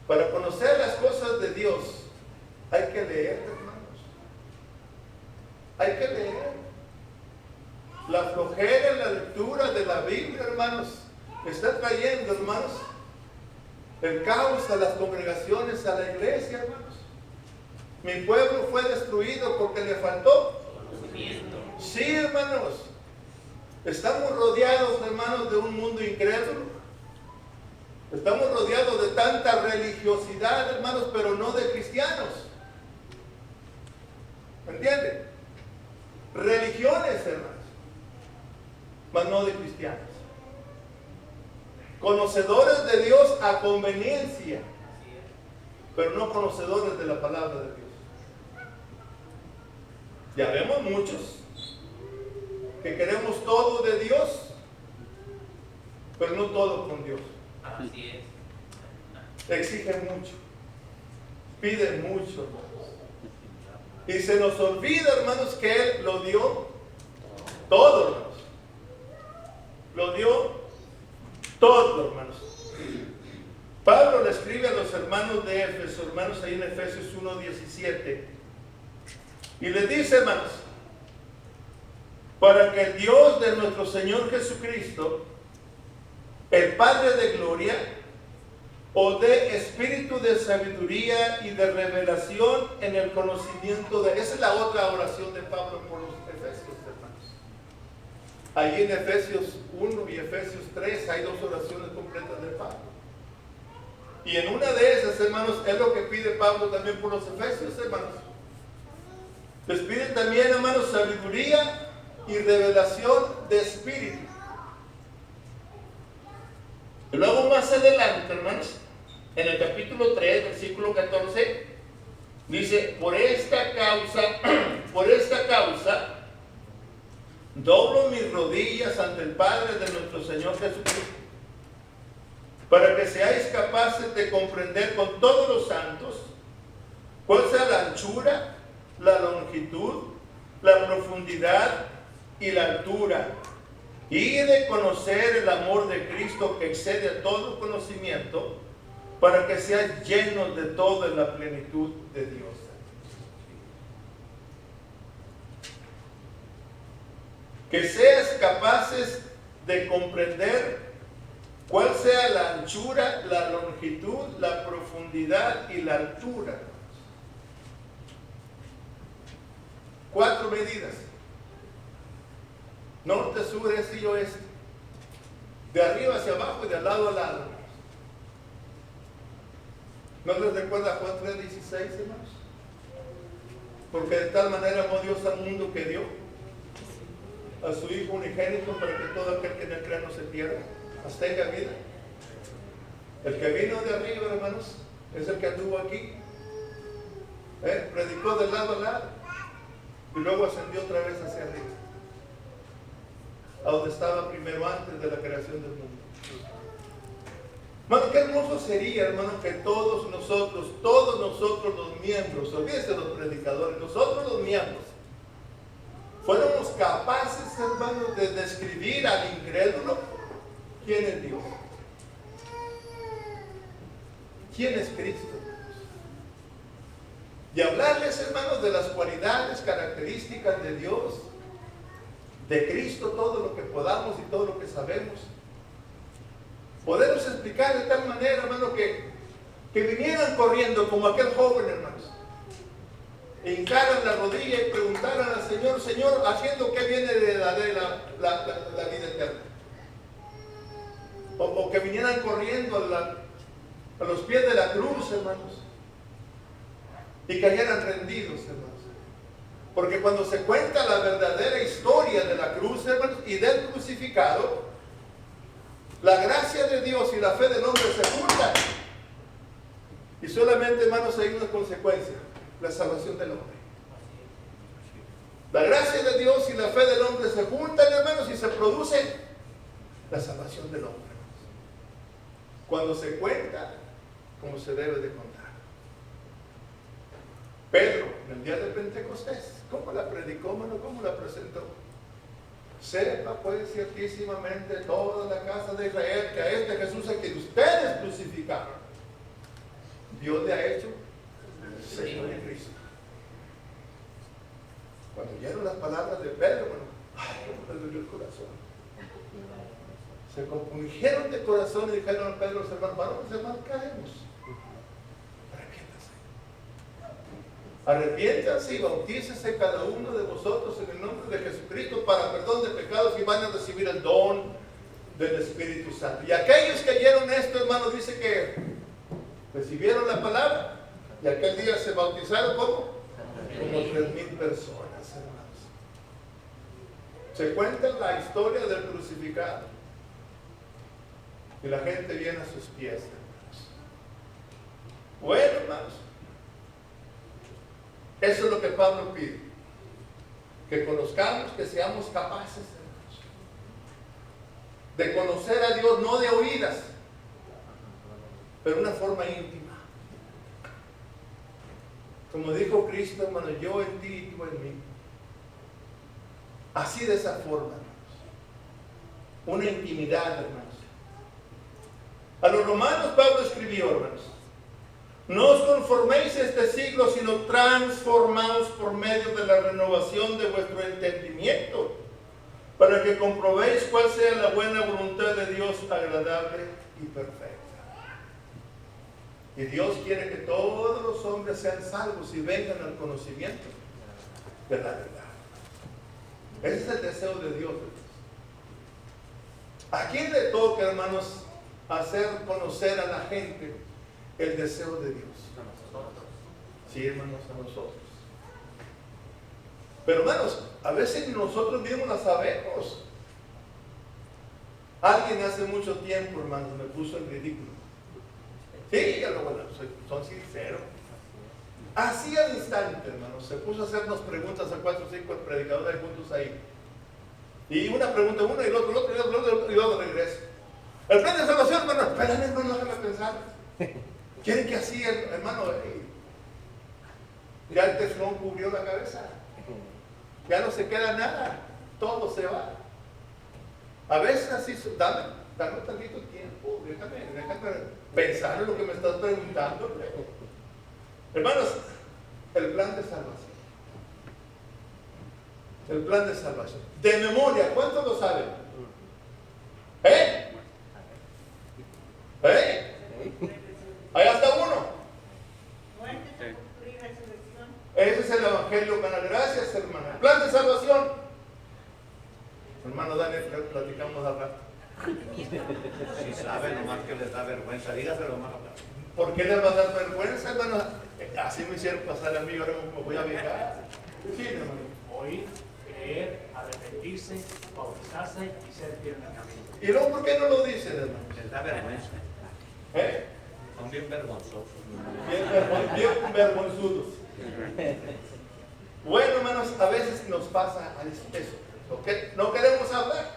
Para conocer las cosas de Dios, hay que leer, hermanos. Hay que leer. La flojera en la lectura de la Biblia, hermanos, está trayendo, hermanos, el caos a las congregaciones, a la iglesia, hermanos. Mi pueblo fue destruido porque le faltó Conocimiento. Sí, hermanos. Estamos rodeados, hermanos, de un mundo incrédulo. Estamos rodeados de tanta religiosidad, hermanos, pero no de cristianos. ¿Entienden? Religiones, hermanos, mas no de cristianos. Conocedores de Dios a conveniencia, pero no conocedores de la palabra de Dios. Ya vemos muchos que queremos todo de Dios, pero no todo con Dios. Así es. Exigen mucho, piden mucho, hermanos. Y se nos olvida, hermanos, que Él lo dio todo, hermanos. Lo dio todo, hermanos. Pablo le escribe a los hermanos de Éfeso, hermanos, ahí en Efesios 1:17, y les dice, hermanos, para que el Dios de nuestro Señor Jesucristo, el Padre de gloria, os dé espíritu de sabiduría y de revelación en el conocimiento de... Esa es la otra oración de Pablo por los Efesios, hermanos. Allí en Efesios 1 y Efesios 3 hay dos oraciones completas de Pablo. Y en una de esas, hermanos, es lo que pide Pablo también por los Efesios, hermanos. Les pide también, hermanos, sabiduría y revelación de espíritu. Y luego más adelante, hermanos, en el capítulo 3, versículo 14, dice, por esta causa, doblo mis rodillas ante el Padre de nuestro Señor Jesucristo, para que seáis capaces de comprender con todos los santos cuál sea la anchura, la longitud, la profundidad y la altura, y de conocer el amor de Cristo que excede a todo conocimiento, para que seáis llenos de toda la plenitud de Dios. Que seas capaces de comprender cuál sea la anchura, la longitud, la profundidad y la altura. 4 medidas: norte, sur, este y oeste, de arriba hacia abajo y de lado a lado. ¿No les recuerda Juan 3:16, hermanos? Porque de tal manera amó Dios al mundo que dio a su Hijo unigénito, para que todo aquel que en él crea no se pierda, mas tenga vida. El que vino de arriba, hermanos, es el que anduvo aquí, predicó de lado a lado y luego ascendió otra vez hacia arriba, a donde estaba primero antes de la creación del mundo. Hermano, qué hermoso sería, hermano, que todos nosotros los miembros, olvídense de los predicadores, nosotros los miembros, fuéramos capaces, hermanos, de describir al incrédulo quién es Dios, quién es Cristo, y hablarles, hermanos, de las cualidades, características de Dios, de Cristo, todo lo que podamos y todo lo que sabemos. Podernos explicar de tal manera, hermano, que vinieran corriendo como aquel joven, hermanos, e hincaran la rodilla y preguntaran al Señor: Señor, ¿haciendo qué viene de la vida eterna? O que vinieran corriendo a los pies de la cruz, hermanos, y cayeran rendidos, hermanos. Porque cuando se cuenta la verdadera historia de la cruz, hermanos, y del crucificado, la gracia de Dios y la fe del hombre se juntan. Y solamente, hermanos, hay una consecuencia: la salvación del hombre. La gracia de Dios y la fe del hombre se juntan, hermanos, y se produce la salvación del hombre, hermanos, cuando se cuenta como se debe de contar. Pedro, en el día de Pentecostés, ¿cómo la predicó, hermano? ¿Cómo la presentó? Sepa pues ciertísimamente toda la casa de Israel que a este Jesús a quien ustedes crucificaron, Dios le ha hecho Señor y Cristo. Cuando oyeron las palabras de Pedro, bueno, ay, cómo le dolió el corazón. Se compungieron de corazón y dijeron a Pedro, los hermanos: varones, hermanos, caemos. Arrepiéntanse y bautícese cada uno de vosotros en el nombre de Jesucristo para perdón de pecados, y van a recibir el don del Espíritu Santo. Y aquellos que oyeron esto, hermanos, dice que recibieron la palabra, y aquel día se bautizaron como 3,000 personas, hermanos. Se cuenta la historia del crucificado y la gente viene a sus pies, hermanos. Bueno, hermanos, eso es lo que Pablo pide: que conozcamos, que seamos capaces, hermanos, de conocer a Dios, no de oídas, pero de una forma íntima. Como dijo Cristo, hermano: yo en ti y tú en mí. Así, de esa forma, hermanos, una intimidad, hermanos. A los romanos Pablo escribió, hermanos: no os conforméis a este siglo, sino transformaos por medio de la renovación de vuestro entendimiento, para que comprobéis cuál sea la buena voluntad de Dios, agradable y perfecta. Y Dios quiere que todos los hombres sean salvos y vengan al conocimiento de la verdad. Ese es el deseo de Dios, hermanos. ¿A quién le toca, hermanos, hacer conocer a la gente el deseo de Dios? A nosotros. Sí, hermanos, a nosotros. Pero, hermanos, a veces nosotros mismos la sabemos. Alguien hace mucho tiempo, hermanos, me puso en ridículo. Sí, ya lo bueno, son sinceros. Así al instante, hermanos, se puso a hacernos preguntas a 4 o 5 predicadores juntos ahí. Y una pregunta uno, y el otro, y luego regreso. El plan de salvación, hermano, espérame, hermano, déjame pensar. ¿Quieren que así, hermano? Ya el teflón cubrió la cabeza. Ya no se queda nada. Todo se va. A veces así, dame un tantito tiempo. Déjame pensar en lo que me estás preguntando. Hermanos, el plan de salvación. El plan de salvación. De memoria, ¿cuántos lo saben? Ahí hasta uno. Ese es el evangelio, hermana. Gracias, hermana. El plan de salvación. Hermano Daniel, platicamos al rato. Si saben, nomás que les da vergüenza, dígaselo, hermano. ¿Por qué les va a dar vergüenza, hermano? Así me hicieron pasar a mí, ahora me voy a vengar. Sí, hermano. Oír, creer, arrepentirse, bautizarse y ser fiel en el camino. ¿Y luego por qué no lo dicen, hermano? Les da vergüenza. Son bien vergonzosos. Bien vergonzudos. Bueno, hermanos, a veces nos pasa eso. ¿Okay? No queremos hablar.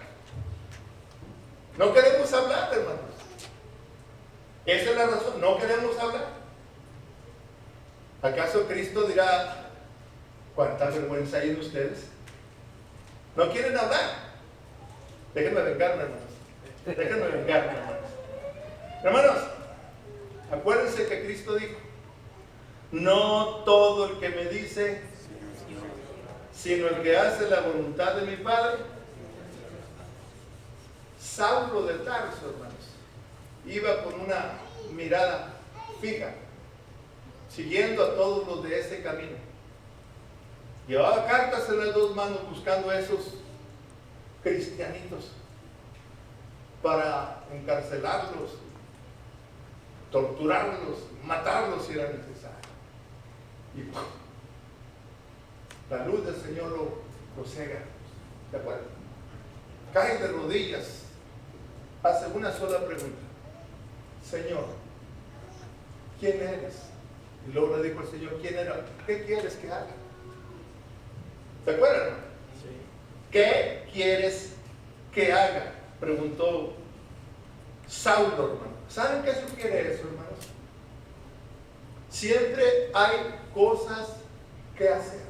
No queremos hablar, hermanos. Esa es la razón. No queremos hablar. ¿Acaso Cristo dirá cuánta vergüenza hay en ustedes? ¿No quieren hablar? Déjenme vengarme, hermanos. Déjenme vengarme, hermanos. Hermanos, acuérdense que Cristo dijo: no todo el que me dice, sino el que hace la voluntad de mi Padre. Saulo de Tarso, hermanos, iba con una mirada fija, siguiendo a todos los de ese camino. Llevaba cartas en las dos manos buscando a esos cristianitos para encarcelarlos, torturarlos, matarlos si era necesario. Y la luz del Señor lo cega. ¿De acuerdo? Cae de rodillas, hace una sola pregunta: Señor, ¿quién eres? Y luego le dijo el Señor: ¿quién era? ¿Qué quieres que haga? ¿Se acuerdan? Sí. ¿Qué quieres que haga? Preguntó Saulo, hermano. ¿Saben qué sugiere eso, hermanos? Siempre hay cosas que hacer.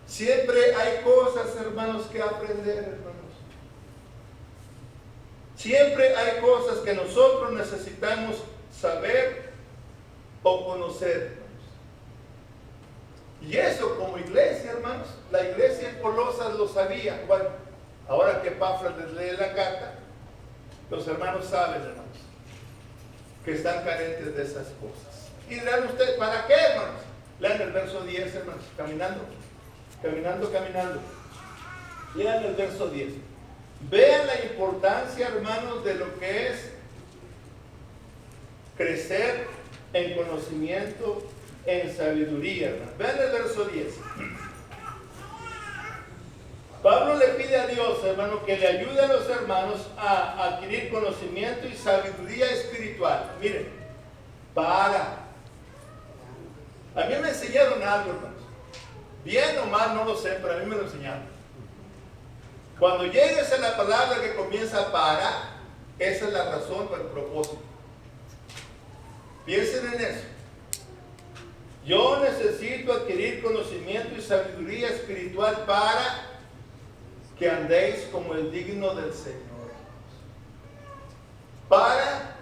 Siempre hay cosas, hermanos, que aprender, hermanos. Siempre hay cosas que nosotros necesitamos saber o conocer, hermanos. Y eso como iglesia, hermanos, la iglesia en Colosas lo sabía. Bueno, ahora que Epafras les lee la carta, los hermanos saben, hermanos, que están carentes de esas cosas. Y dirán ustedes: ¿para qué, hermanos? Lean el verso 10, hermanos, caminando. Lean el verso 10. Vean la importancia, hermanos, de lo que es crecer en conocimiento, en sabiduría, hermanos. Vean el verso 10. Pablo le pide a Dios, hermano, que le ayude a los hermanos a adquirir conocimiento y sabiduría espiritual. Miren, a mí me enseñaron algo, hermanos. Bien o mal, no lo sé, pero a mí me lo enseñaron. Cuando llegues a la palabra que comienza para, esa es la razón o el propósito. Piensen en eso. Yo necesito adquirir conocimiento y sabiduría espiritual para que andéis como es digno del Señor. Para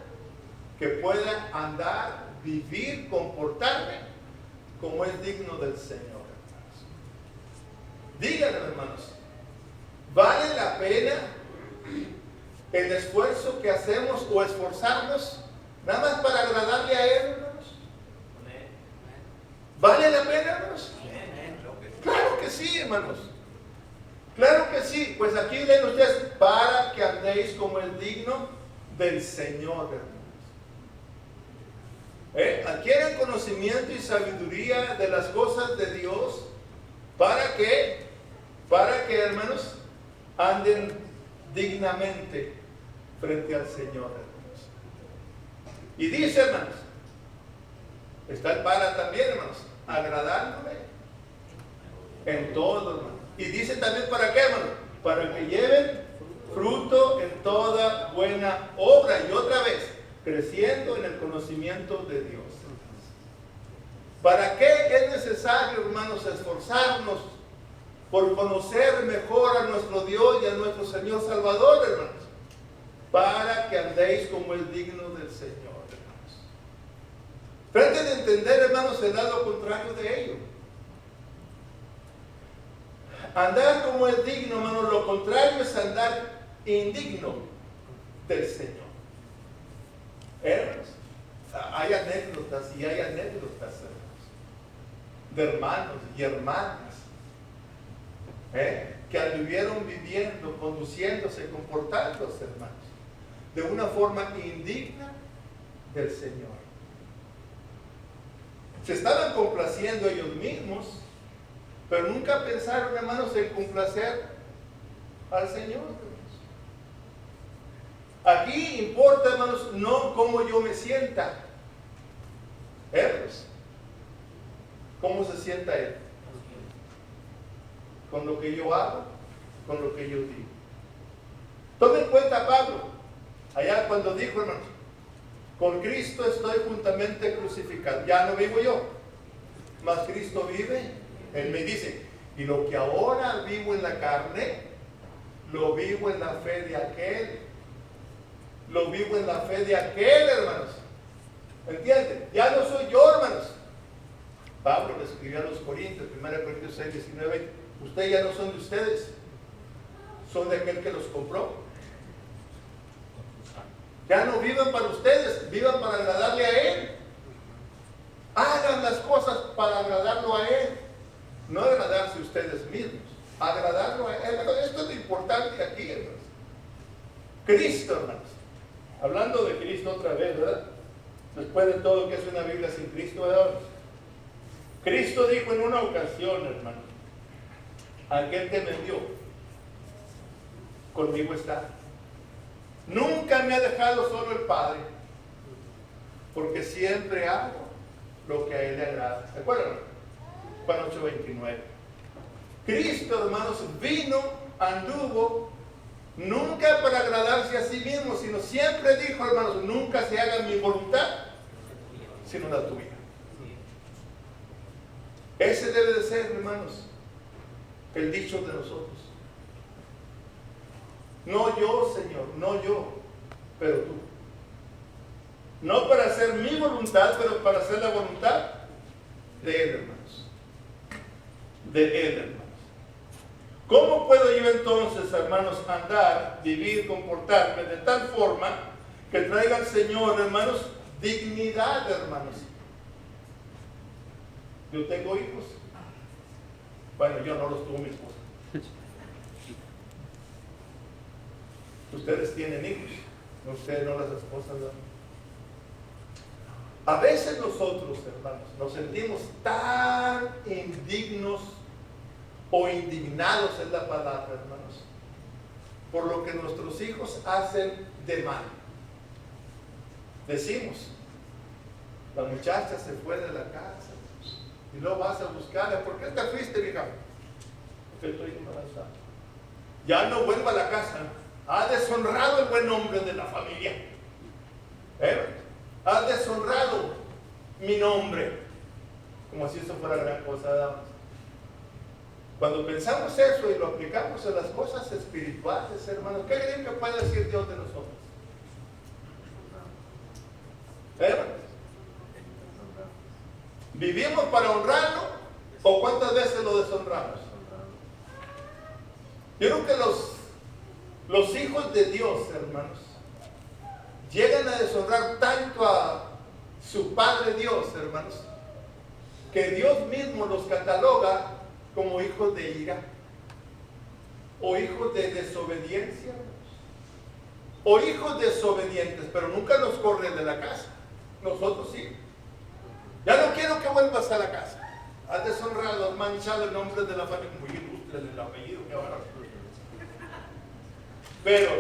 que pueda andar, vivir, comportarme como es digno del Señor. Díganme, hermanos, ¿vale la pena el esfuerzo que hacemos o esforzarnos nada más para agradarle a Él, hermanos? ¿Vale la pena, hermanos? Claro que sí, hermanos. Claro que sí. Pues aquí leen ustedes: para que andéis como es digno del Señor, hermanos. Adquieran conocimiento y sabiduría de las cosas de Dios. ¿Para qué? Para que, hermanos, anden dignamente frente al Señor, hermanos. Y dice, hermanos, está el para también, hermanos, agradándole en todo, hermanos. Y dice también: ¿para qué, hermanos? Para que lleven fruto en toda buena obra y otra vez creciendo en el conocimiento de Dios. ¿Para qué es necesario, hermanos, esforzarnos por conocer mejor a nuestro Dios y a nuestro Señor Salvador, hermanos? Para que andéis como es digno del Señor, hermanos. Trate de entender, hermanos, el lado contrario de ello. Andar como es digno, hermanos, lo contrario es andar indigno del Señor. Hermanos, hay anécdotas y hay anécdotas, hermanos, de hermanos y hermanas que anduvieron viviendo, conduciéndose, comportándose, hermanos, de una forma indigna del Señor. Se estaban complaciendo ellos mismos, pero nunca pensaron, hermanos, en complacer al Señor, hermanos. Aquí importa, hermanos, no cómo yo me sienta, hermanos. ¿Cómo se sienta Él? Con lo que yo hago, con lo que yo digo. Tome en cuenta Pablo, allá cuando dijo, hermanos, con Cristo estoy juntamente crucificado. Ya no vivo yo, mas Cristo vive. Él me dice, y lo que ahora vivo en la carne, lo vivo en la fe de aquel. Lo vivo en la fe de aquel, hermanos. ¿Entienden? Ya no soy yo, hermanos. Pablo le escribió a los Corintios, 1 Corintios 6, 19, ustedes ya no son de ustedes, son de aquel que los compró. Ya no vivan para ustedes, vivan para agradarle a Él. Hagan las cosas para agradarlo a Él. No agradarse ustedes mismos, agradarlo a Él. Esto es lo importante aquí, hermanos. Cristo, hermanos. Hablando de Cristo otra vez, ¿verdad? Después de todo, que es una Biblia sin Cristo, ¿verdad? Cristo dijo en una ocasión, hermano, aquel que me envió, conmigo está. Nunca me ha dejado solo el Padre, porque siempre hago lo que a Él le agrada. ¿Se acuerdan? Juan 8:29. Cristo, hermanos, vino, anduvo, nunca para agradarse a sí mismo, sino siempre dijo, hermanos, nunca se haga mi voluntad, sino la tuya. Ese debe de ser, hermanos, el dicho de nosotros. No yo, Señor, no yo, pero tú. No para hacer mi voluntad, pero para hacer la voluntad de Él, hermanos. De Él, hermanos. ¿Cómo puedo yo entonces, hermanos, andar, vivir, comportarme de tal forma que traiga al Señor, hermanos, dignidad, hermanos? Yo tengo hijos. Bueno, yo no los tuvo mi esposa. Ustedes tienen hijos. Ustedes no las esposas, ¿no? A veces nosotros, hermanos, nos sentimos tan indignos o indignados, es la palabra, hermanos, por lo que nuestros hijos hacen de mal. Decimos, la muchacha se fue de la casa y luego vas a buscarla. ¿Por qué te fuiste, hija? Porque estoy embarazada. Ya no vuelva a la casa. Ha deshonrado el buen nombre de la familia. Ha deshonrado mi nombre. Como si eso fuera gran cosa, damas. Cuando pensamos eso y lo aplicamos a las cosas espirituales, hermanos, ¿qué creen que puede decir Dios de nosotros? ¿Vivimos para honrarlo o cuántas veces lo deshonramos? Yo creo que los hijos de Dios, hermanos, llegan a deshonrar tanto a su Padre Dios, hermanos, que Dios mismo los cataloga como hijos de ira, o hijos de desobediencia, o hijos desobedientes, pero nunca nos corren de la casa. Nosotros sí. Ya no quiero que vuelvas a la casa. Has deshonrado, has manchado el nombre de la familia. Muy ilustre el apellido, qué bárbaro. Pero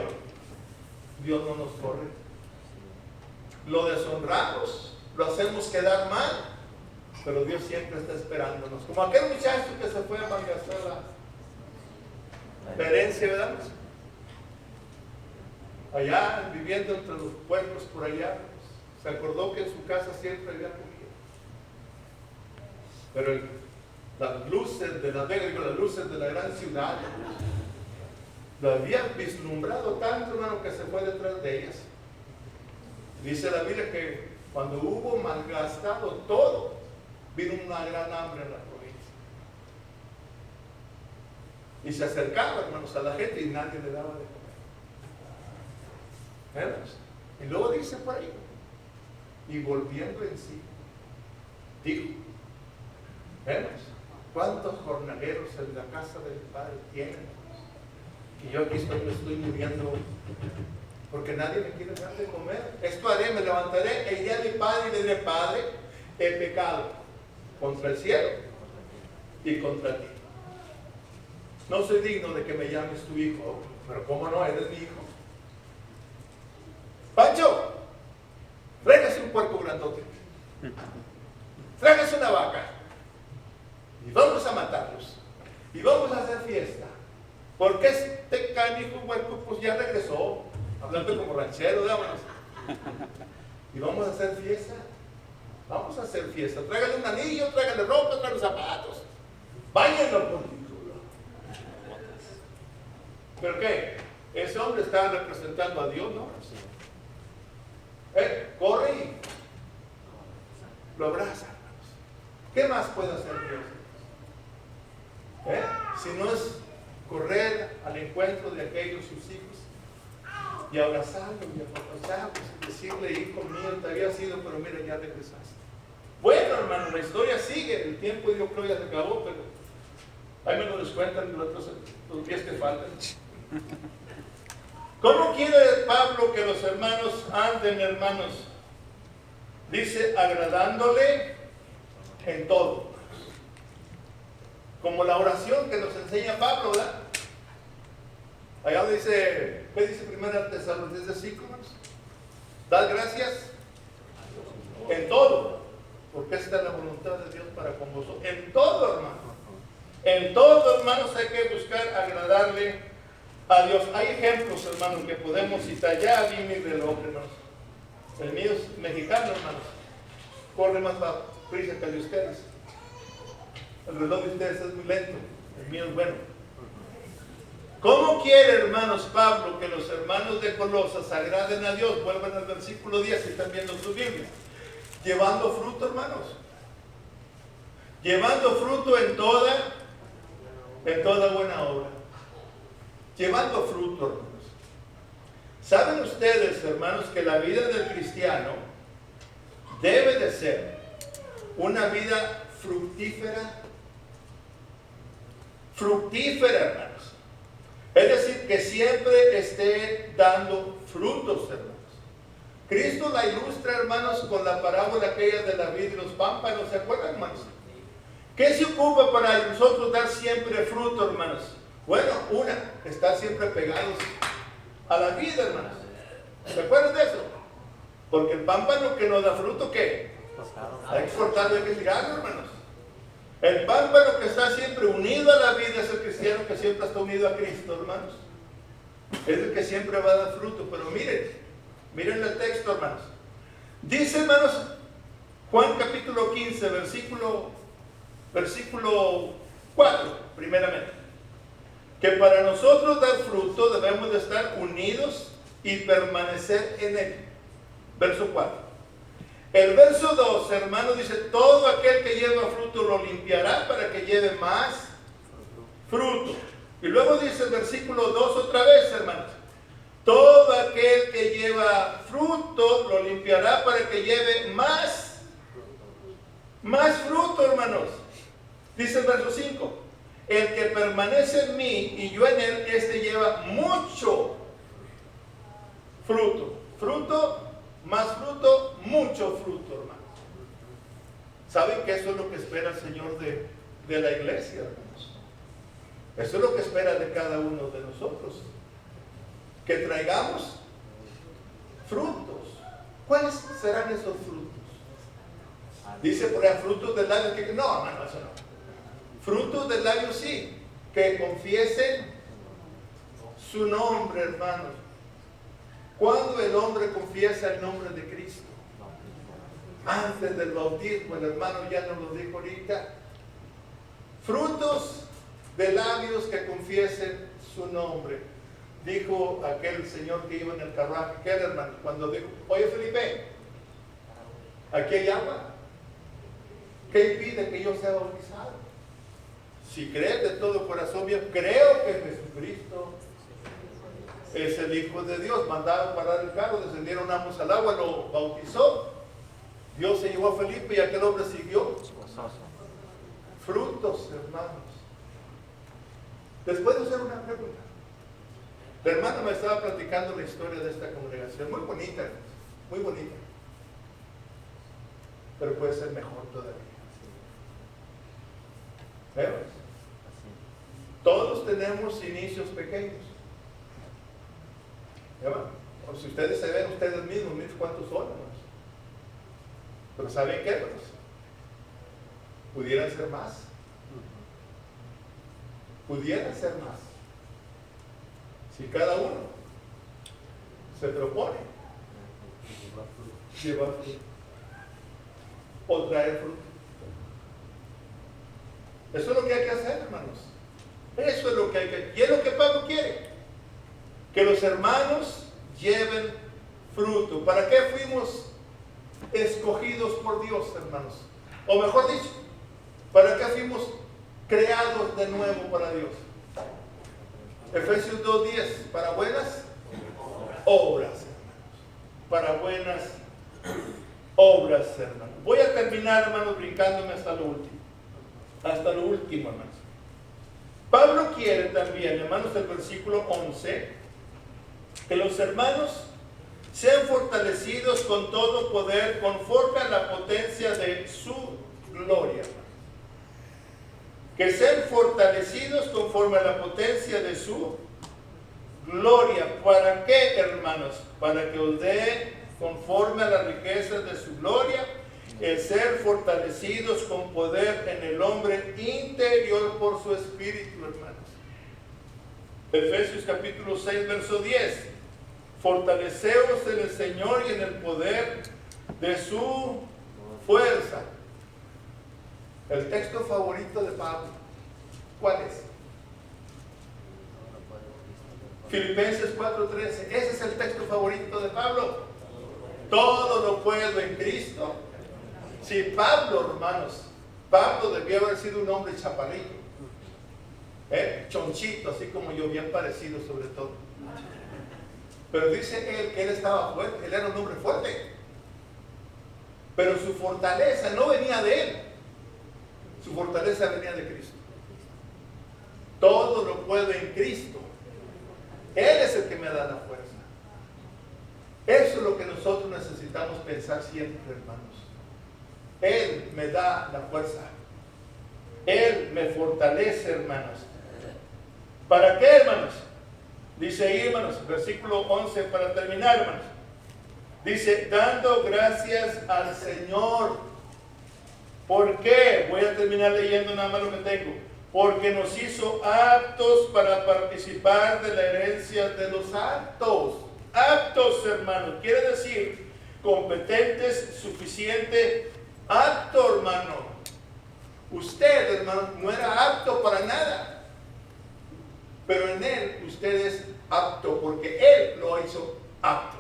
Dios no nos corre. Lo deshonramos, lo hacemos quedar mal, pero Dios siempre está esperándonos. Como aquel muchacho que se fue a malgastar la herencia, ¿verdad? allá viviendo entre los pueblos por allá, se acordó que en su casa siempre había comida. Pero las luces de Las Vegas, las luces de la gran ciudad, lo había vislumbrado tanto, hermano, que se fue detrás de ellas. Dice la Biblia que cuando hubo malgastado todo, vino una gran hambre en la provincia. Y se acercaba, hermanos, a la gente y nadie le daba de comer. ¿Hermanos? Y luego dice por ahí, y volviendo en sí, dijo, hermanos, ¿cuántos jornaleros en la casa del Padre tienen? Y yo aquí me estoy muriendo porque nadie me quiere dar de comer. Esto haré, me levantaré e iré a mi Padre y le diré, Padre, he pecado contra el cielo y contra ti. No soy digno de que me llames tu hijo. Pero ¿cómo no? Eres mi hijo. Pancho, tráigase un puerco grandote. Tráigase una vaca. Y vamos a matarlos. Y vamos a hacer fiesta. Porque este canijo huerco pues ya regresó. Hablando como ranchero, vámonos. Y vamos a hacer fiesta. Vamos a hacer fiesta. Tráigale un anillo, tráigale ropa, tráigale zapatos. Váyanlo por título. ¿Pero qué? Ese hombre está representando a Dios, ¿no? Corre y lo abraza. ¿Qué más puede hacer Dios? Si no es correr al encuentro de aquellos sus hijos y abrazarlos y apapacharlos y decirle, hijo mío, te había sido, pero mira, ya regresaste. Bueno, hermano, la historia sigue, el tiempo yo creo ya se acabó, pero ahí me lo descuentan los días que faltan. ¿Cómo quiere Pablo que los hermanos anden, hermanos? Dice, agradándole en todo. Como la oración que nos enseña Pablo, ¿verdad? Allá dice, ¿qué dice 1 Tesalonicenses 5? Dad gracias en todo, porque esta es la voluntad de Dios para con vosotros. En todo, hermano. En todo, hermanos, hay que buscar agradarle a Dios. Hay ejemplos, hermanos, que podemos citar. Ya vi mi reloj, hermanos. El mío es mexicano, hermanos. Corre más prisa que el de ustedes. El reloj de ustedes es muy lento. El mío es bueno. ¿Cómo quiere, hermanos, Pablo que los hermanos de Colosas agraden a Dios? Vuelvan al versículo 10 si están viendo su Biblia. Llevando fruto, hermanos. Llevando fruto en toda buena obra. Llevando fruto, hermanos. ¿Saben ustedes, hermanos, que la vida del cristiano debe de ser una vida fructífera? Fructífera, hermanos. Es decir, que siempre esté dando frutos, hermanos. Cristo la ilustra, hermanos, con la parábola aquella de la vid y los pámpanos. ¿Se acuerdan, hermanos? ¿Qué se ocupa para nosotros dar siempre fruto, hermanos? Bueno, estar siempre pegados a la vida, hermanos. ¿Se acuerdan de eso? Porque el pámpano que no da fruto, ¿qué? Hay que cortarlo, hay que tirarlo, hermanos. El pámpano que está siempre unido a la vida es el cristiano que siempre está unido a Cristo, hermanos. Es el que siempre va a dar fruto. Pero miren el texto, hermanos. Dice, hermanos, Juan capítulo 15, versículo 4, primeramente, que para nosotros dar fruto debemos de estar unidos y permanecer en él. Verso 4. El verso 2, hermanos, dice, todo aquel que lleva fruto lo limpiará para que lleve más fruto. Y luego dice el versículo 2 otra vez, hermanos, todo aquel que lleva fruto lo limpiará para que lleve más fruto, hermanos. Dice el verso 5, el que permanece en mí y yo en él, este lleva mucho fruto. Más fruto, mucho fruto, hermanos. ¿Saben que eso es lo que espera el Señor de la iglesia, hermanos? Eso es lo que espera de cada uno de nosotros. Que traigamos frutos. ¿Cuáles serán esos frutos? Dice por ahí, frutos del labio. No, hermano, eso no. Frutos del labio sí. Que confiesen su nombre, hermanos. Cuando el hombre confiesa el nombre de Cristo, antes del bautismo, el hermano ya nos lo dijo ahorita, frutos de labios que confiesen su nombre. Dijo aquel señor que iba en el carruaje, ¿qué era, hermano? Cuando dijo, oye Felipe, aquí hay agua, ¿qué impide que yo sea bautizado? Si crees de todo corazón, yo creo que Jesucristo es el Hijo de Dios. Mandaron parar el carro, descendieron ambos al agua, lo bautizó. Dios se llevó a Felipe y aquel hombre siguió. Frutos, hermanos. Les puedo hacer una pregunta. La hermana me estaba platicando la historia de esta congregación. Muy bonita, muy bonita. Pero puede ser mejor todavía. ¿Vemos? Todos tenemos inicios pequeños. O si ustedes se ven ustedes mismos, miren cuántos son, hermanos. Pero ¿saben qué, hermanos? Pudieran ser más. Pudieran ser más. Si cada uno se propone llevar fruto o traer fruto. Eso es lo que hay que hacer, hermanos. Eso es lo que hay que hacer. Y es lo que Pablo quiere. Que los hermanos lleven fruto. ¿Para qué fuimos escogidos por Dios, hermanos? O mejor dicho, ¿para qué fuimos creados de nuevo para Dios? Efesios 2:10, para buenas obras, hermanos. Para buenas obras, hermanos. Voy a terminar, hermanos, brincándome hasta lo último. Hasta lo último, hermanos. Pablo quiere también, hermanos, el versículo 11, que los hermanos sean fortalecidos con todo poder conforme a la potencia de su gloria. Que sean fortalecidos conforme a la potencia de su gloria. ¿Para qué, hermanos? Para que os dé conforme a las riquezas de su gloria, el ser fortalecidos con poder en el hombre interior por su espíritu, hermanos. Efesios capítulo 6, verso 10. Fortaleceos en el Señor y en el poder de su fuerza. El texto favorito de Pablo, ¿cuál es? Filipenses 4:13. Ese es el texto favorito de Pablo. Todo lo puedo en Cristo. Si Pablo, hermanos, Pablo debió haber sido un hombre chaparrito, chonchito, así como yo, bien parecido sobre todo. Pero dice él que él estaba fuerte, él era un hombre fuerte. Pero su fortaleza no venía de él. Su fortaleza venía de Cristo. Todo lo puedo en Cristo. Él es el que me da la fuerza. Eso es lo que nosotros necesitamos pensar siempre, hermanos. Él me da la fuerza. Él me fortalece, hermanos. ¿Para qué, hermanos? Dice ahí, hermanos, versículo 11, para terminar, hermanos. Dice, dando gracias al Señor. ¿Por qué? Voy a terminar leyendo nada más lo que tengo. Porque nos hizo aptos para participar de la herencia de los santos. Aptos, hermanos. Quiere decir, competentes, suficiente, apto, hermano. Usted, hermano, no era apto para nada. Pero en él usted es apto porque él lo hizo apto.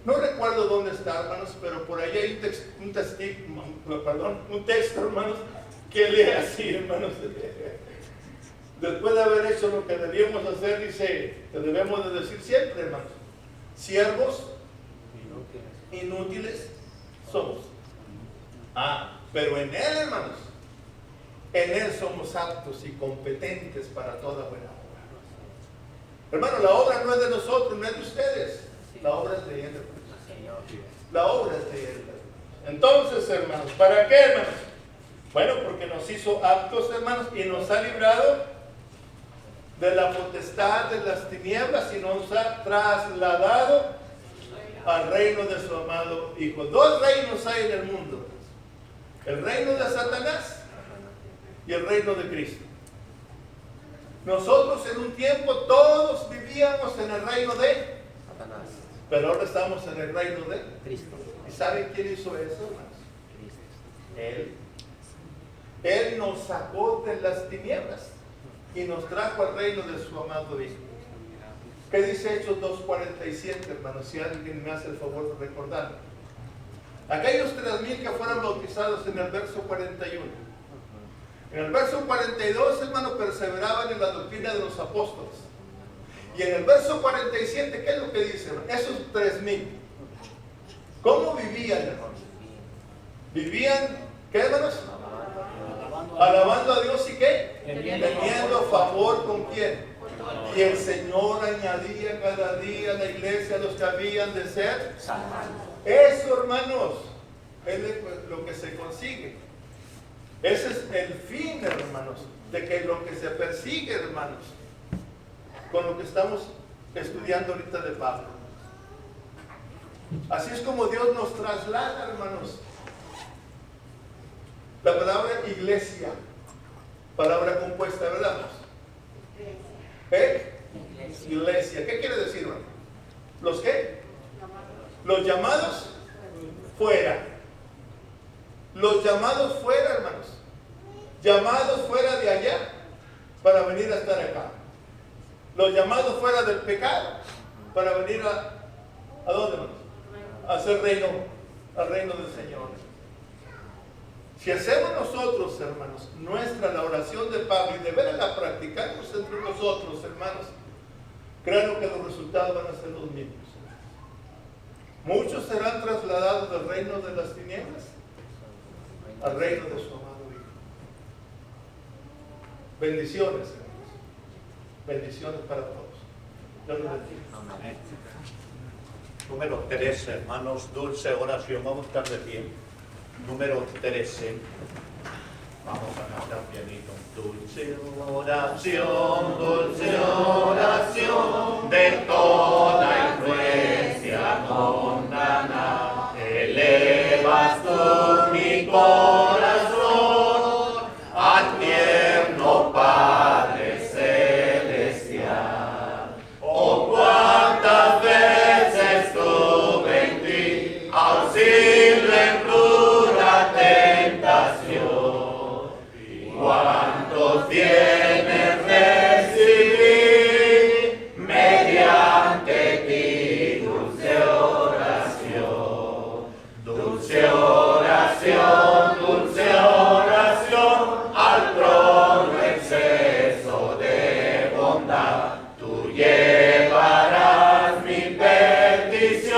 No recuerdo dónde está, hermanos, pero por ahí hay un texto, hermanos, que lee así, hermanos. Después de haber hecho lo que debíamos hacer, dice, que debemos de decir siempre, hermanos, siervos inútiles somos. Pero en él, hermanos, en él somos aptos y competentes para toda buena obra. Hermano, la obra no es de nosotros, no es de ustedes. La obra es de él, hermanos. La obra es de él. Entonces, hermanos, ¿para qué, hermanos? Bueno, porque nos hizo aptos, hermanos, y nos ha librado de la potestad de las tinieblas y nos ha trasladado al reino de su amado Hijo. Dos reinos hay en el mundo: el reino de Satanás y el reino de Cristo. Nosotros en un tiempo todos vivíamos en el reino de Pero ahora estamos en el reino de Cristo. ¿Y saben quién hizo eso, hermanos? Él. Él nos sacó de las tinieblas y nos trajo al reino de su amado Hijo. ¿Qué dice Hechos 2:47, hermanos? Si alguien me hace el favor de recordarlo. Aquellos 3,000 que fueron bautizados en el verso 41. En el verso 42, hermanos, perseveraban en la doctrina de los apóstoles. Y en el verso 47, ¿qué es lo que dice, hermanos? Esos 3,000. ¿Cómo vivían, hermanos? Vivían, ¿qué, hermanos? Alabando a Dios y ¿qué? Teniendo favor con quién. Y el Señor añadía cada día a la iglesia los que habían de ser salvos. Eso, hermanos, es lo que se consigue. Ese es el fin, hermanos, de que lo que se persigue, hermanos, con lo que estamos estudiando ahorita de Pablo. Así es como Dios nos traslada, hermanos. La palabra iglesia, palabra compuesta, ¿verdad? Iglesia. ¿Qué quiere decir, hermano? ¿Los qué? Los llamados fuera. Los llamados fuera, hermanos. Llamados fuera de allá para venir a estar acá. Los llamados fuera del pecado para venir ¿a dónde, hermanos? A hacer reino, al reino del Señor. Si hacemos nosotros, hermanos, la oración de Pablo y de veras la practicamos entre nosotros, hermanos, créanlo que los resultados van a ser los mismos. Muchos serán trasladados del reino de las tinieblas al reino de su amado Hijo. Bendiciones, hermanos. Bendiciones para todos. Dios los bendiga. Número 13, hermanos, dulce oración. Vamos a estar de pie. Número 13. Vamos a cantar pianito. Dulce oración de toda influencia mundana. Elevas tú mi corazón al tierno Padre celestial. Oh, cuántas veces tuve en ti auxilio en dura tentación. Cuántos bienes recibí mediante ti, dulce oración. Dulce oración, dulce oración, al trono exceso de bondad. Tú llevarás mi petición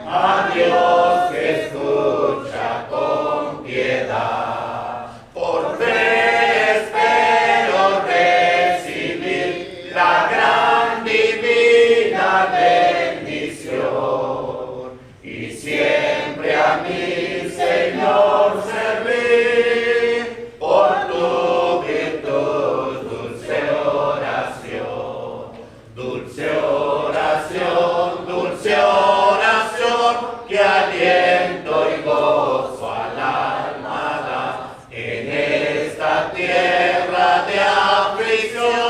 a Dios que escucha con piedad. Por fe espero recibir la gran divina bendición y siempre a mi Señor servir por tu virtud, dulce oración. Dulce oración, dulce oración, que aliento y gozo al alma da en esta tierra de aflicción.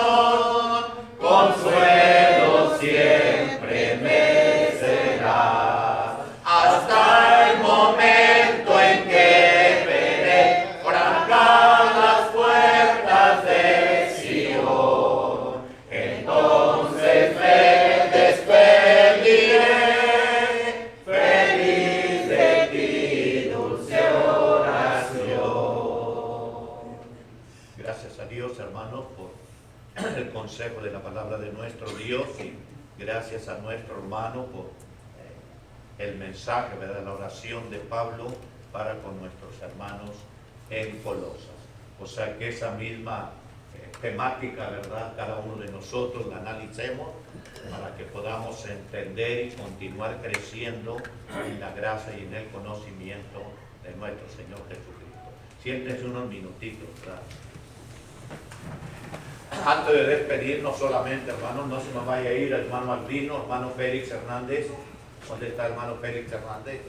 Consuelo siempre me será hasta el momento en que veré francar las puertas de Sion. Entonces me despediré feliz de ti, dulce oración. Gracias a Dios, hermanos, por el consejo de la palabra de nuestro Dios, y gracias a nuestro hermano por el mensaje, ¿verdad? La oración de Pablo para con nuestros hermanos en Colosas. O sea que esa misma temática, ¿verdad? Cada uno de nosotros la analicemos para que podamos entender y continuar creciendo en la gracia y en el conocimiento de nuestro Señor Jesucristo. Siéntense unos minutitos, ¿verdad? Antes de despedirnos solamente, hermanos, no se nos vaya a ir el hermano Albino, hermano Félix Hernández. ¿Dónde está el hermano Félix Hernández?